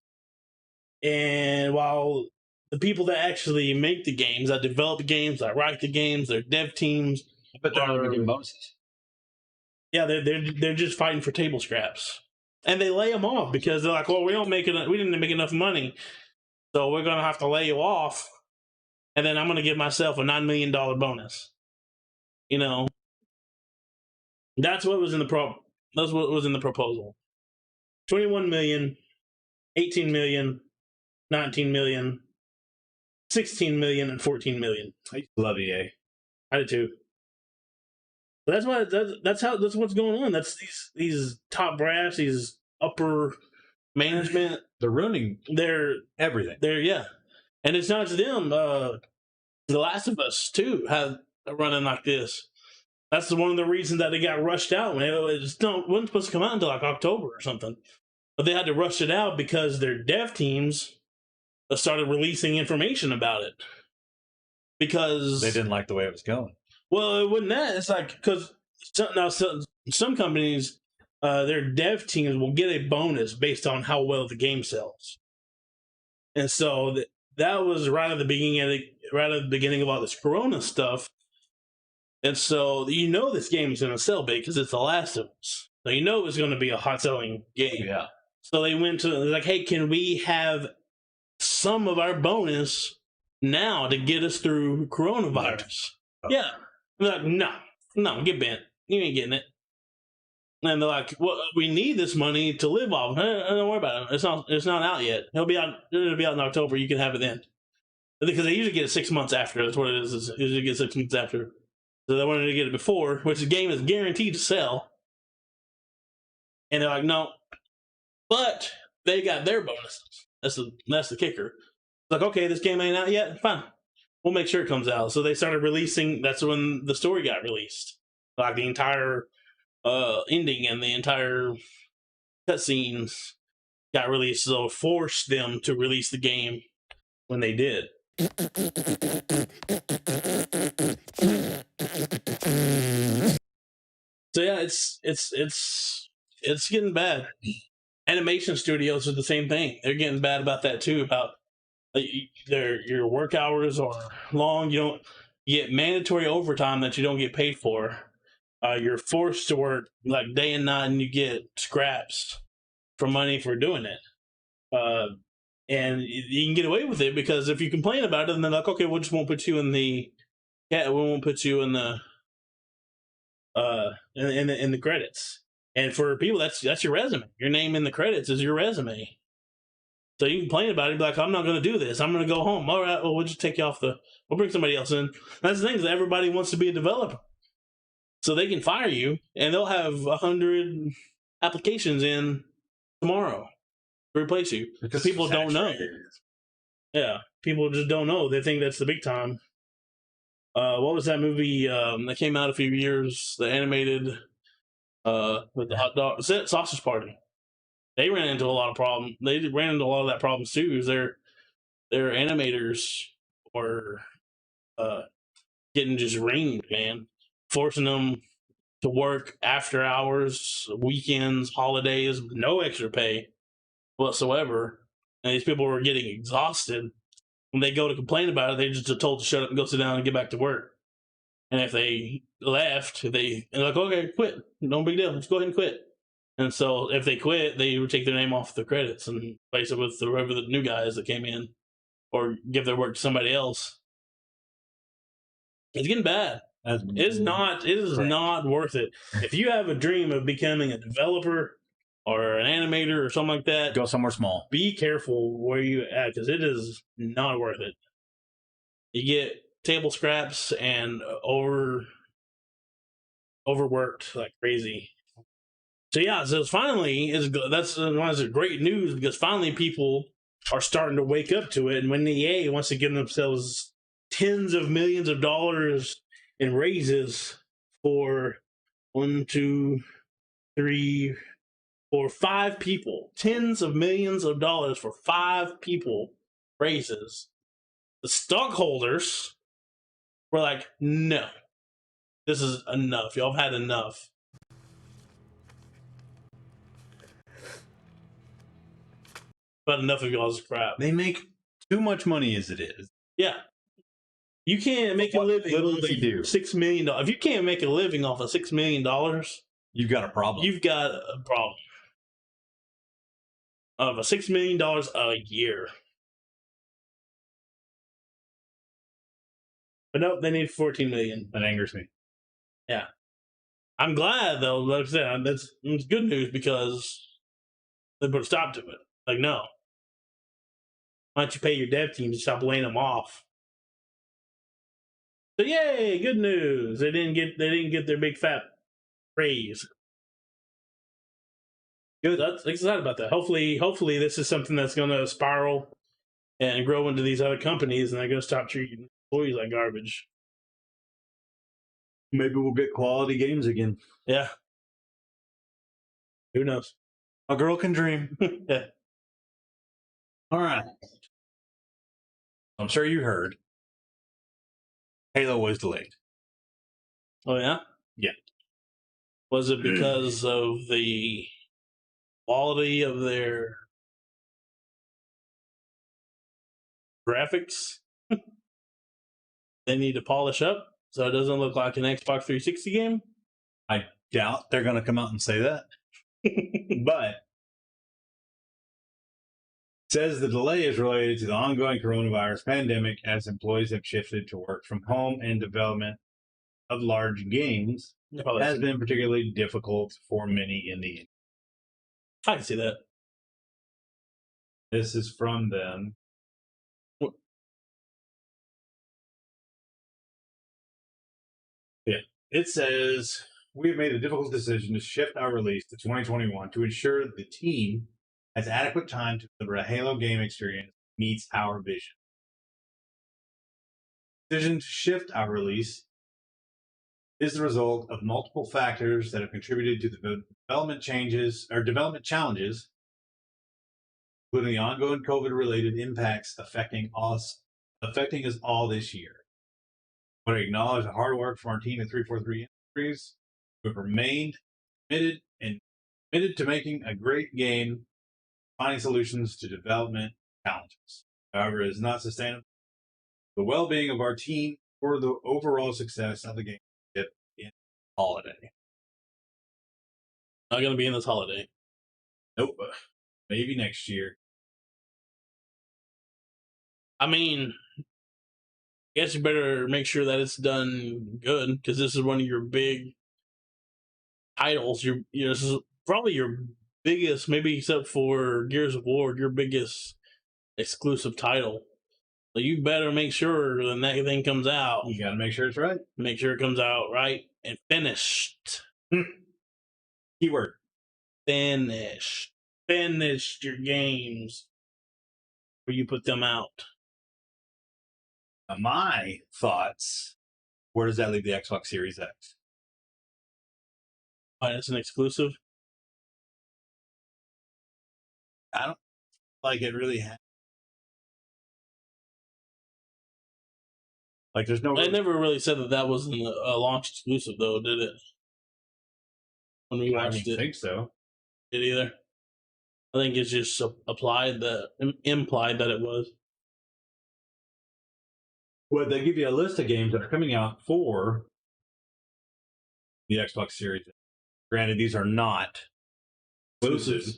[SPEAKER 2] And while the people that actually make the games, that develop the games, that write the games, their dev teams,
[SPEAKER 6] but they're not getting bonuses.
[SPEAKER 2] Yeah, they're just fighting for table scraps, and they lay them off because they're like, "Well, we didn't make enough money, so we're gonna have to lay you off, and then I'm gonna give myself a $9 million bonus." You know, that's what was in the proposal: 21 million, 18 million, 19 million, 16 million, and 14 million.
[SPEAKER 1] I love EA.
[SPEAKER 2] I did too. But that's what's going on. That's these top brass, these upper management.
[SPEAKER 1] They're ruining everything.
[SPEAKER 2] And it's not just them. The Last of Us too have a running like this. That's one of the reasons that they got rushed out. It wasn't supposed to come out until like October or something, but they had to rush it out because their dev teams started releasing information about it because
[SPEAKER 1] they didn't like the way it was going.
[SPEAKER 2] Well, it wasn't that. It's like because some companies, their dev teams will get a bonus based on how well the game sells, and so that was right at the beginning of all this Corona stuff. And so this game is going to sell big because it's The Last of Us. So it was going to be a hot selling game.
[SPEAKER 1] Yeah.
[SPEAKER 2] So they went to like, hey, can we have some of our bonus now to get us through coronavirus? Yeah. They're like, no, get bent. You ain't getting it. And they're like, well, we need this money to live off. Don't worry about it. It's not out yet. It'll be out in October. You can have it then. Because they usually get it 6 months after. That's what it is. They usually get 6 months after. So they wanted to get it before, which the game is guaranteed to sell. And they're like, no. But they got their bonuses. That's the kicker. It's like, okay, this game ain't out yet. Fine. We'll make sure it comes out. So they started releasing. That's when the story got released. Like the entire ending and the entire cutscenes got released. So it forced them to release the game when they did. So yeah, it's getting bad. Animation studios are the same thing. They're getting bad about that too. About your work hours are long. You get mandatory overtime that you don't get paid for. You're forced to work like day and night, and you get scraps for money for doing it. And you can get away with it because if you complain about it, then they're like, okay, we just won't put you in the in the credits. And for people, that's your resume. Your name in the credits is your resume. So you complain about it, be like, I'm not going to do this. I'm going to go home. All right, well, we'll just take you off we'll bring somebody else in. That's the thing, is everybody wants to be a developer. So they can fire you, and they'll have 100 applications in tomorrow to replace you. Because people don't know. Yeah, people just don't know. They think that's the big time. What was that movie that came out a few years, the animated with the hot dog Sausage Party? They ran into a lot of problems. They ran into a lot of that problems too. Is their animators were getting just reamed, man, forcing them to work after hours, weekends, holidays, no extra pay whatsoever. And these people were getting exhausted when they go to complain about it, they just are told to shut up and go sit down and get back to work. And if they left, they're like, okay, quit. No big deal. Just go ahead and quit. And so if they quit, they would take their name off the credits and replace it with whoever the new guys that came in, or give their work to somebody else. It's getting bad. It is not worth it. If you have a dream of becoming a developer or an animator or something like that,
[SPEAKER 1] Go somewhere small.
[SPEAKER 2] be careful where you at, because it is not worth it. You get table scraps and overworked like crazy. So yeah, so that's great news, because finally people are starting to wake up to it. And when the EA wants to give themselves tens of millions of dollars in raises for 1, 2, 3, 4, 5 people, tens of millions of dollars for 5 people raises, the stockholders were like, no, this is enough. Y'all have had enough. But enough of y'all's crap.
[SPEAKER 1] They make too much money as it is.
[SPEAKER 2] Yeah. You can't make a living
[SPEAKER 1] little
[SPEAKER 2] off
[SPEAKER 1] they do.
[SPEAKER 2] $6 million. If you can't make a living off of $6 million,
[SPEAKER 1] You've got a problem.
[SPEAKER 2] you've got a problem. Of a $6 million a year. But no, they need 14 million.
[SPEAKER 1] That angers me.
[SPEAKER 2] Yeah. I'm glad though, like I said, that's good news, because they put a stop to it. Like, no. Why don't you pay your dev team to stop laying them off? So yay, good news. They didn't get their big fat raise. Good. That's excited about that. Hopefully this is something that's gonna spiral and grow into these other companies, and they're gonna stop treating employees like garbage.
[SPEAKER 1] Maybe we'll get quality games again.
[SPEAKER 2] Yeah. Who knows?
[SPEAKER 1] A girl can dream.
[SPEAKER 2] Yeah.
[SPEAKER 1] All right. I'm sure you heard. Halo was delayed.
[SPEAKER 2] Oh yeah?
[SPEAKER 1] Yeah.
[SPEAKER 2] Was it because of the quality of their graphics? They need to polish up so it doesn't look like an Xbox 360 game?
[SPEAKER 1] I doubt they're going to come out and say that. But says the delay is related to the ongoing coronavirus pandemic, as employees have shifted to work from home, and development of large games has been particularly difficult for many in the industry.
[SPEAKER 2] I can see that.
[SPEAKER 1] This is from them. Yeah. It says, we have made a difficult decision to shift our release to 2021 to ensure that the team has adequate time to deliver a Halo game experience that meets our vision. The decision to shift our release is the result of multiple factors that have contributed to the development challenges, including the ongoing COVID-related impacts affecting us all this year. I want to acknowledge the hard work from our team at 343 Industries, who have remained committed to making a great game, finding solutions to development challenges. However, it is not sustainable for the well-being of our team or the overall success of the game in holiday.
[SPEAKER 2] Not going to be in this holiday.
[SPEAKER 1] Nope. Maybe next year.
[SPEAKER 2] I mean, I guess you better make sure that it's done good, because this is one of your big titles. This is probably your biggest, maybe except for Gears of War, your biggest exclusive title. So you better make sure when that thing comes out.
[SPEAKER 1] You got to make sure it's right.
[SPEAKER 2] Make sure it comes out right and finished.
[SPEAKER 1] Keyword.
[SPEAKER 2] Finished. Finished your games where you put them out.
[SPEAKER 1] Now, my thoughts, where does that leave the Xbox Series X?
[SPEAKER 2] Oh, it's an exclusive?
[SPEAKER 1] I don't like it really. Like, there's no.
[SPEAKER 2] They never really said that wasn't a launch exclusive, though, did it? When we
[SPEAKER 1] I
[SPEAKER 2] watched
[SPEAKER 1] don't
[SPEAKER 2] it,
[SPEAKER 1] think so.
[SPEAKER 2] did either? I think it's just implied that it was.
[SPEAKER 1] Well, they give you a list of games that are coming out for the Xbox Series. Granted, these are not exclusive.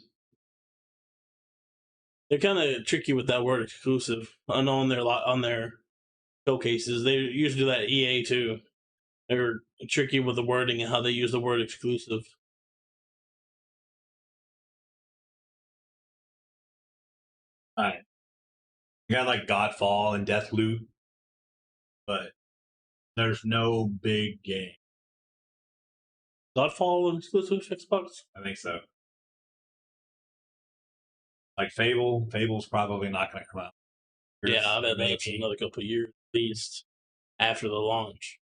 [SPEAKER 2] They're kind of tricky with that word exclusive. I know on their showcases, they usually do that EA too. They're tricky with the wording and how they use the word exclusive.
[SPEAKER 1] All right. You got like Godfall and Deathloop, but there's no big game.
[SPEAKER 2] Godfall exclusive Xbox?
[SPEAKER 1] I think so. Like Fable's probably not going to come out.
[SPEAKER 2] Yeah, I bet that's another couple of years at least after the launch.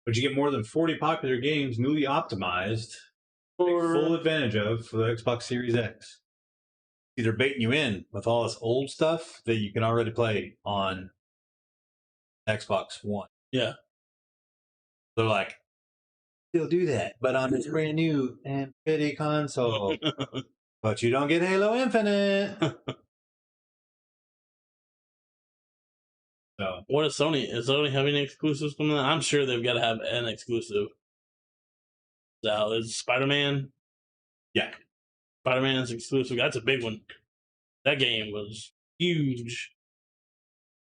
[SPEAKER 1] But you get more than 40 popular games newly optimized to take full advantage of for the Xbox Series X. Either baiting you in with all this old stuff that you can already play on Xbox One.
[SPEAKER 2] Yeah.
[SPEAKER 1] They're like, still do that, but on this brand new and pretty console. But you don't get Halo Infinite. So,
[SPEAKER 2] what is Sony? Is Sony having exclusives coming out? I'm sure they've got to have an exclusive. So is SpiderMan?
[SPEAKER 1] Yeah.
[SPEAKER 2] SpiderMan is exclusive. That's a big one. That game was huge.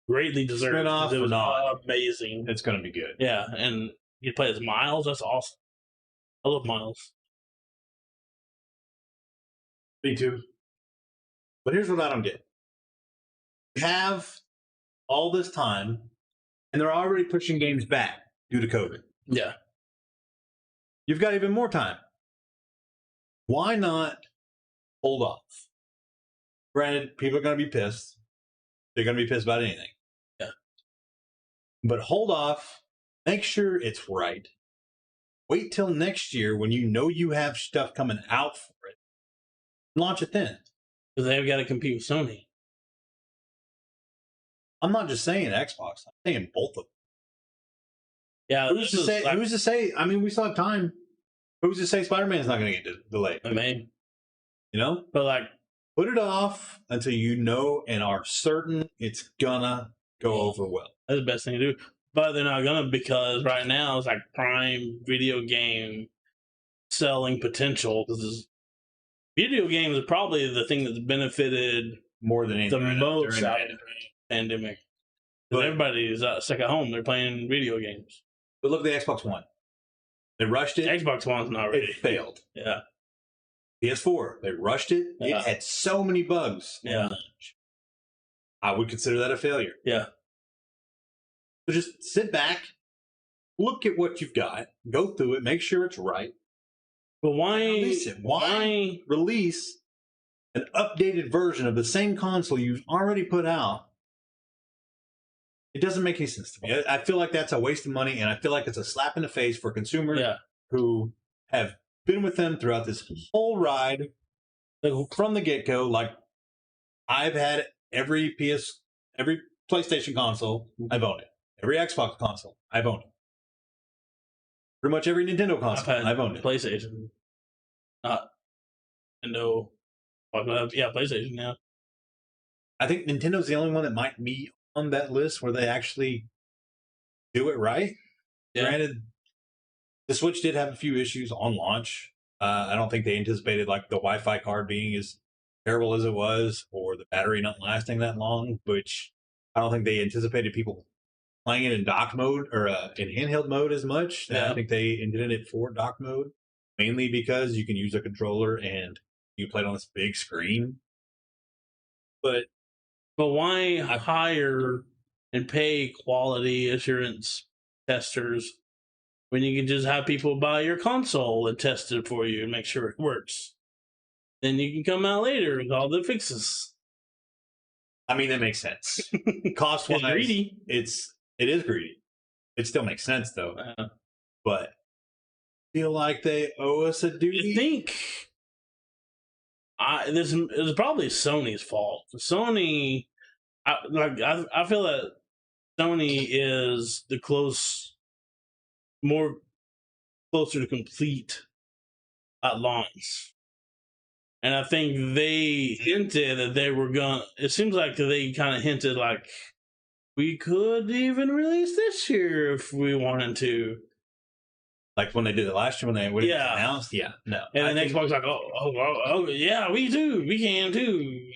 [SPEAKER 2] Greatly deserved.
[SPEAKER 1] Spin-off
[SPEAKER 2] It was
[SPEAKER 1] or not,
[SPEAKER 2] amazing.
[SPEAKER 1] it's going to be good.
[SPEAKER 2] Yeah, and you play as Miles. That's awesome. I love Miles.
[SPEAKER 1] Me too. But here's what I don't get. We have all this time, and they're already pushing games back due to COVID.
[SPEAKER 2] Yeah.
[SPEAKER 1] You've got even more time. Why not hold off? Granted, people are going to be pissed. They're going to be pissed about anything.
[SPEAKER 2] Yeah.
[SPEAKER 1] But hold off. Make sure it's right. Wait till next year when you know you have stuff coming out for it. Launch it then.
[SPEAKER 2] Because they've got to compete with Sony.
[SPEAKER 1] I'm not just saying Xbox. I'm saying both of them.
[SPEAKER 2] Yeah.
[SPEAKER 1] Who's to say?
[SPEAKER 2] Like,
[SPEAKER 1] Who's to say? I mean, we still have time. Who's to say Spider-Man's not going to get delayed?
[SPEAKER 2] I mean,
[SPEAKER 1] You know,
[SPEAKER 2] but like,
[SPEAKER 1] put it off until you know and are certain it's gonna go over well.
[SPEAKER 2] that's the best thing to do. But they're not gonna, because right now it's like prime video game selling potential. Because video games are probably the thing that's benefited
[SPEAKER 1] More than anything,
[SPEAKER 2] the
[SPEAKER 1] right now,
[SPEAKER 2] most
[SPEAKER 1] during
[SPEAKER 2] out
[SPEAKER 1] the
[SPEAKER 2] of the pandemic.
[SPEAKER 1] But-
[SPEAKER 2] Because everybody's stuck at home. They're playing video games.
[SPEAKER 1] But look at the Xbox One. They rushed it.
[SPEAKER 2] Xbox One's not ready.
[SPEAKER 1] It failed.
[SPEAKER 2] Yeah.
[SPEAKER 1] PS4, they rushed it.
[SPEAKER 2] Yeah.
[SPEAKER 1] It had so many bugs.
[SPEAKER 2] Yeah.
[SPEAKER 1] I would consider that a failure.
[SPEAKER 2] Yeah.
[SPEAKER 1] So just sit back, look at what you've got, go through it, make sure it's right.
[SPEAKER 2] But why?
[SPEAKER 1] Release it. Why release an updated version of the same console you've already put out? It doesn't make any sense to me. I feel like that's a waste of money, and I feel like it's a slap in the face for consumers
[SPEAKER 2] Yeah.
[SPEAKER 1] who have been with them throughout this whole ride from the get-go. Like, I've had every PlayStation console, I've owned it. Every Xbox console, I've owned it. Pretty much every Nintendo console, I've owned it.
[SPEAKER 2] PlayStation. Not Nintendo. Yeah, PlayStation now.
[SPEAKER 1] I think Nintendo's the only one that might be on that list where they actually do it right.
[SPEAKER 2] Yeah.
[SPEAKER 1] Granted, the Switch did have a few issues on launch. I don't think they anticipated like the Wi-Fi card being as terrible as it was, or the battery not lasting that long, which I don't think they anticipated people playing it in dock mode or in handheld mode as much.
[SPEAKER 2] Yeah.
[SPEAKER 1] I think they intended it for dock mode, mainly because you can use a controller and you play it on this big screen. But
[SPEAKER 2] why hire and pay quality assurance testers when you can just have people buy your console and test it for you and make sure it works? Then you can come out later with all the fixes.
[SPEAKER 1] I mean, that makes sense. Cost
[SPEAKER 2] It's
[SPEAKER 1] wise,
[SPEAKER 2] greedy.
[SPEAKER 1] it is greedy. It still makes sense though. But I feel like they owe us a duty.
[SPEAKER 2] You think this is probably Sony's fault. Sony, I feel that Sony is more closer to complete at launch, and I think they hinted that they were gonna. It seems like they kind of hinted like we could even release this year if we wanted to.
[SPEAKER 1] Like when they did it last year when they when it was
[SPEAKER 2] Yeah.
[SPEAKER 1] announced. Yeah, no.
[SPEAKER 2] And
[SPEAKER 1] I
[SPEAKER 2] then
[SPEAKER 1] think-
[SPEAKER 2] Xbox like, oh, yeah, we do, we can too.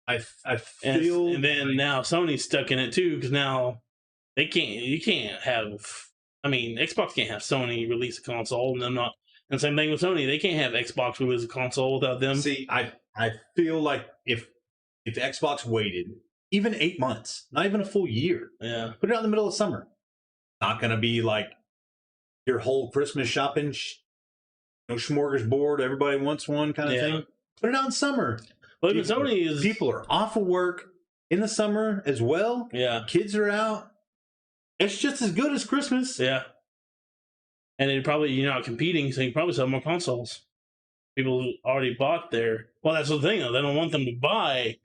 [SPEAKER 1] I
[SPEAKER 2] And,
[SPEAKER 1] feel
[SPEAKER 2] and then now Sony's stuck in it too because now they can't. You can't have. I mean, Xbox can't have Sony release a console, and them not. And same thing with Sony, they can't have Xbox release a console without them.
[SPEAKER 1] see. I feel like if Xbox waited even 8 months, not even a full year,
[SPEAKER 2] Yeah,
[SPEAKER 1] put it out in the middle of summer. Not going to be like your whole Christmas shopping, smorgasbord. Everybody wants one kind of
[SPEAKER 2] Yeah.
[SPEAKER 1] thing. Put it out in summer.
[SPEAKER 2] but even
[SPEAKER 1] People
[SPEAKER 2] Sony is
[SPEAKER 1] People are off of work in the summer as well.
[SPEAKER 2] Yeah,
[SPEAKER 1] Kids are out. It's just as good as Christmas.
[SPEAKER 2] yeah. And it probably you're not competing, so you can probably sell more consoles. People already bought their. Well, that's the thing though. They don't want them to buy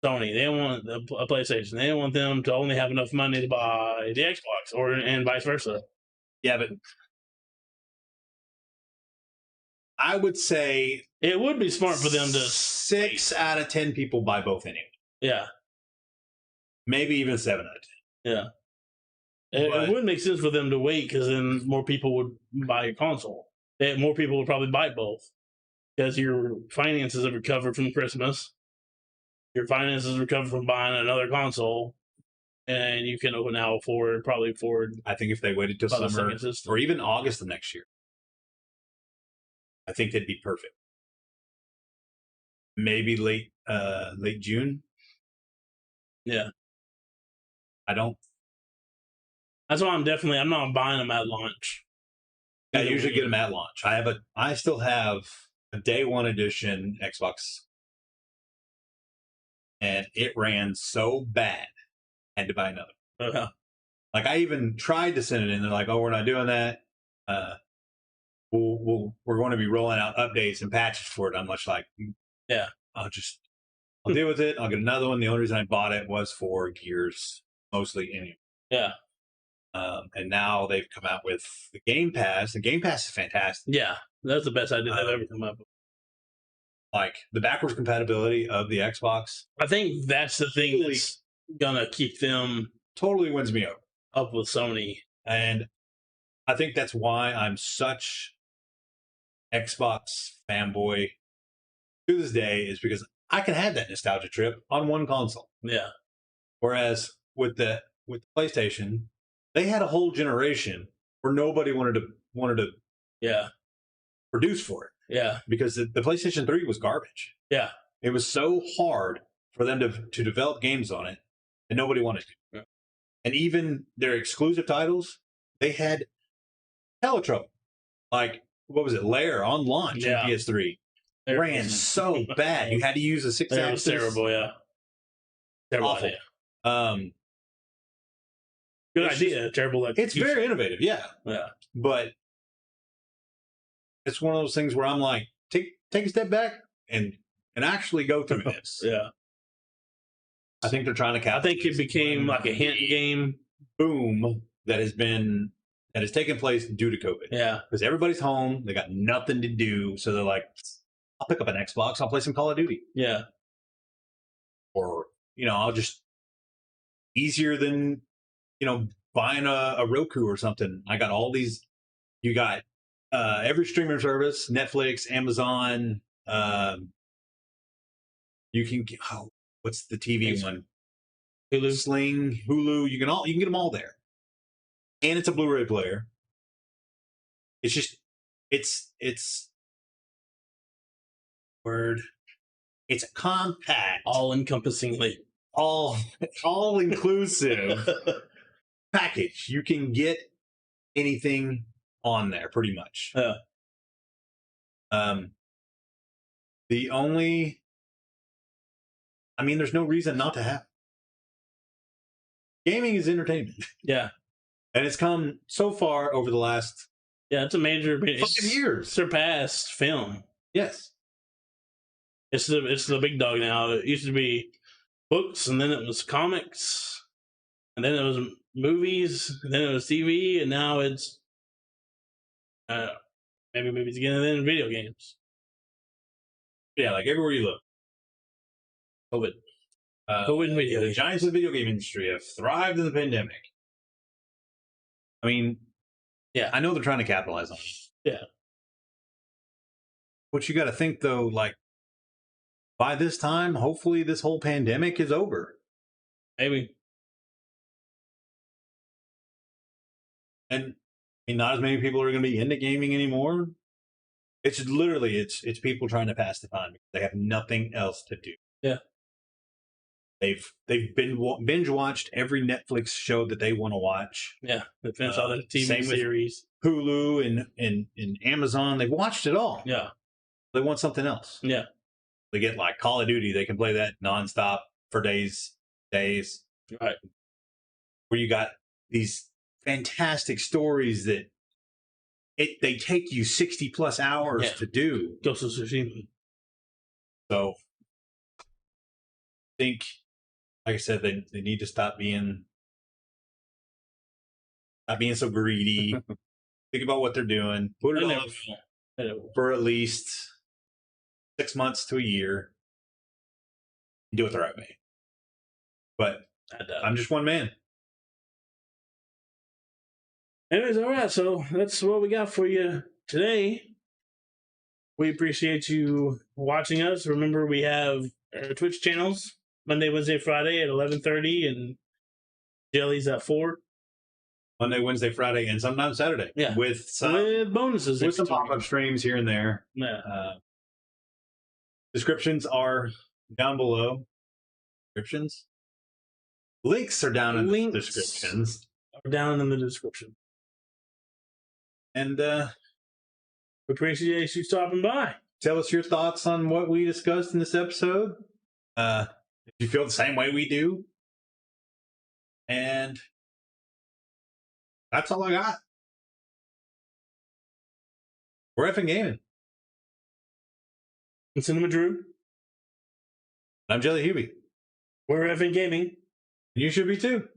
[SPEAKER 2] Sony. They don't want a PlayStation. They don't want them to only have enough money to buy the Xbox, and vice versa.
[SPEAKER 1] Yeah, but I would say
[SPEAKER 2] It would be smart for them to.
[SPEAKER 1] 6 out of 10 people buy both anyway.
[SPEAKER 2] Yeah,
[SPEAKER 1] Maybe even 7 out of 10.
[SPEAKER 2] yeah. It
[SPEAKER 1] But-
[SPEAKER 2] would make sense for them to wait because then more people would buy a console. More people would probably buy both because your finances have recovered from Christmas. Your finances recovered from buying another console, and you can now probably afford
[SPEAKER 1] I think if they waited till
[SPEAKER 2] about a
[SPEAKER 1] summer
[SPEAKER 2] second system.
[SPEAKER 1] or even August of next year, I think they'd be perfect. Maybe late June.
[SPEAKER 2] Yeah.
[SPEAKER 1] I don't.
[SPEAKER 2] That's why I'm not buying them at launch.
[SPEAKER 1] I usually get them at launch. I still have a day one edition Xbox, and it ran so bad, I had to buy another.
[SPEAKER 2] Yeah.
[SPEAKER 1] Like I even tried to send it in. They're like, "Oh, we're not doing that. We're going to be rolling out updates and patches for it." I'm much like,
[SPEAKER 2] Yeah.
[SPEAKER 1] I'll deal with it. I'll get another one. The only reason I bought it was for Gears, mostly anyway.
[SPEAKER 2] Yeah.
[SPEAKER 1] And now they've come out with the Game Pass. The Game Pass is fantastic.
[SPEAKER 2] Yeah. That's the best idea they've ever come up with.
[SPEAKER 1] Like the backwards compatibility of the Xbox
[SPEAKER 2] I think that's the thing that's gonna keep them
[SPEAKER 1] totally wins me over.
[SPEAKER 2] up with Sony.
[SPEAKER 1] And I think that's why I'm such Xbox fanboy to this day, is because I can have that nostalgia trip on one console.
[SPEAKER 2] Yeah.
[SPEAKER 1] Whereas with the PlayStation, they had a whole generation where nobody wanted to
[SPEAKER 2] Yeah.
[SPEAKER 1] produce for it
[SPEAKER 2] Yeah.
[SPEAKER 1] because the PlayStation 3 was garbage.
[SPEAKER 2] Yeah.
[SPEAKER 1] It was so hard for them to develop games on it, and nobody wanted to.
[SPEAKER 2] Yeah.
[SPEAKER 1] And even their exclusive titles, they had hella trouble. Like, what was it? Lair on launch
[SPEAKER 2] Yeah.
[SPEAKER 1] in PS3
[SPEAKER 2] It
[SPEAKER 1] ran
[SPEAKER 2] was-
[SPEAKER 1] so bad. You had to use a
[SPEAKER 2] It
[SPEAKER 1] 6-axis.
[SPEAKER 2] was terrible. Yeah. Terrible
[SPEAKER 1] Awful.
[SPEAKER 2] idea. Good
[SPEAKER 1] It's
[SPEAKER 2] idea. Terrible.
[SPEAKER 1] It's
[SPEAKER 2] execution.
[SPEAKER 1] very innovative, yeah.
[SPEAKER 2] Yeah.
[SPEAKER 1] But it's one of those things where I'm like, take a step back and actually go through this.
[SPEAKER 2] Yeah.
[SPEAKER 1] I think they're trying to capture.
[SPEAKER 2] I think it became like a hint game.
[SPEAKER 1] boom that has taken place due to COVID.
[SPEAKER 2] Yeah.
[SPEAKER 1] Because everybody's home, they got nothing to do, so they're like, I'll pick up an Xbox, I'll play some Call of Duty,
[SPEAKER 2] Yeah.
[SPEAKER 1] or I'll just easier than buying a Roku or something. I got all these. You got every streaming service, Netflix, Amazon. You can get, what's the TV
[SPEAKER 2] Thanks.
[SPEAKER 1] one?
[SPEAKER 2] Hulu.
[SPEAKER 1] Sling, Hulu. You can get them all there, and it's a Blu-ray player. It's just it's word. It's a compact,
[SPEAKER 2] All encompassingly.
[SPEAKER 1] all inclusive package. You can get anything on there pretty much.
[SPEAKER 2] Yeah.
[SPEAKER 1] The only, there's no reason not to have. Gaming is entertainment,
[SPEAKER 2] Yeah.
[SPEAKER 1] and it's come so far over the last
[SPEAKER 2] Yeah. It's a major.
[SPEAKER 1] 5 years.
[SPEAKER 2] Surpassed film.
[SPEAKER 1] Yes.
[SPEAKER 2] It's the big dog now. It used to be books, and then it was comics, and then it was movies, and then it was TV, and now it's maybe movies again, and then video games.
[SPEAKER 1] Yeah, like everywhere you look.
[SPEAKER 2] COVID. Who wouldn't we do?
[SPEAKER 1] The giants of the video game industry have thrived in the pandemic. I mean,
[SPEAKER 2] Yeah.
[SPEAKER 1] I know they're trying to capitalize on it.
[SPEAKER 2] Yeah.
[SPEAKER 1] But you got to think, though, like, by this time, hopefully this whole pandemic is over.
[SPEAKER 2] Maybe.
[SPEAKER 1] And I mean, not as many people are going to be into gaming anymore. It's literally, it's people trying to pass the time because they have nothing else to do.
[SPEAKER 2] Yeah.
[SPEAKER 1] They've binge watched every Netflix show that they want to watch.
[SPEAKER 2] Yeah. They finished all the TV
[SPEAKER 1] same with
[SPEAKER 2] series.
[SPEAKER 1] Hulu and Amazon. They've watched it all.
[SPEAKER 2] Yeah.
[SPEAKER 1] They want something else.
[SPEAKER 2] Yeah.
[SPEAKER 1] They get like Call of Duty. They can play that nonstop for days.
[SPEAKER 2] Right.
[SPEAKER 1] Where you got these fantastic stories that they take you 60 plus hours to do.
[SPEAKER 2] Ghost of Tsushima.
[SPEAKER 1] So I think, like I said, they need to stop being so greedy. Think about what they're doing. Put it off for at least 6 months to a year. Do it the right way. But I'm just one man.
[SPEAKER 2] Anyways, all right. So that's what we got for you today. We appreciate you watching us. Remember, we have our Twitch channels Monday, Wednesday, Friday at 11:30, and Jelly's at 4.
[SPEAKER 1] Monday, Wednesday, Friday, and sometimes Saturday.
[SPEAKER 2] Yeah,
[SPEAKER 1] with
[SPEAKER 2] bonuses,
[SPEAKER 1] with some pop-up streams here and there.
[SPEAKER 2] Yeah.
[SPEAKER 1] Descriptions are down below. Descriptions. Links are down in the descriptions.
[SPEAKER 2] Are down in the description.
[SPEAKER 1] And
[SPEAKER 2] we appreciate you stopping by.
[SPEAKER 1] Tell us your thoughts on what we discussed in this episode. If you feel the same way we do. And that's all I got. We're eFFn gaming.
[SPEAKER 2] I'm Cinemadrue.
[SPEAKER 1] I'm Jellyhewby.
[SPEAKER 2] We're eFFn gaming.
[SPEAKER 1] You should be too.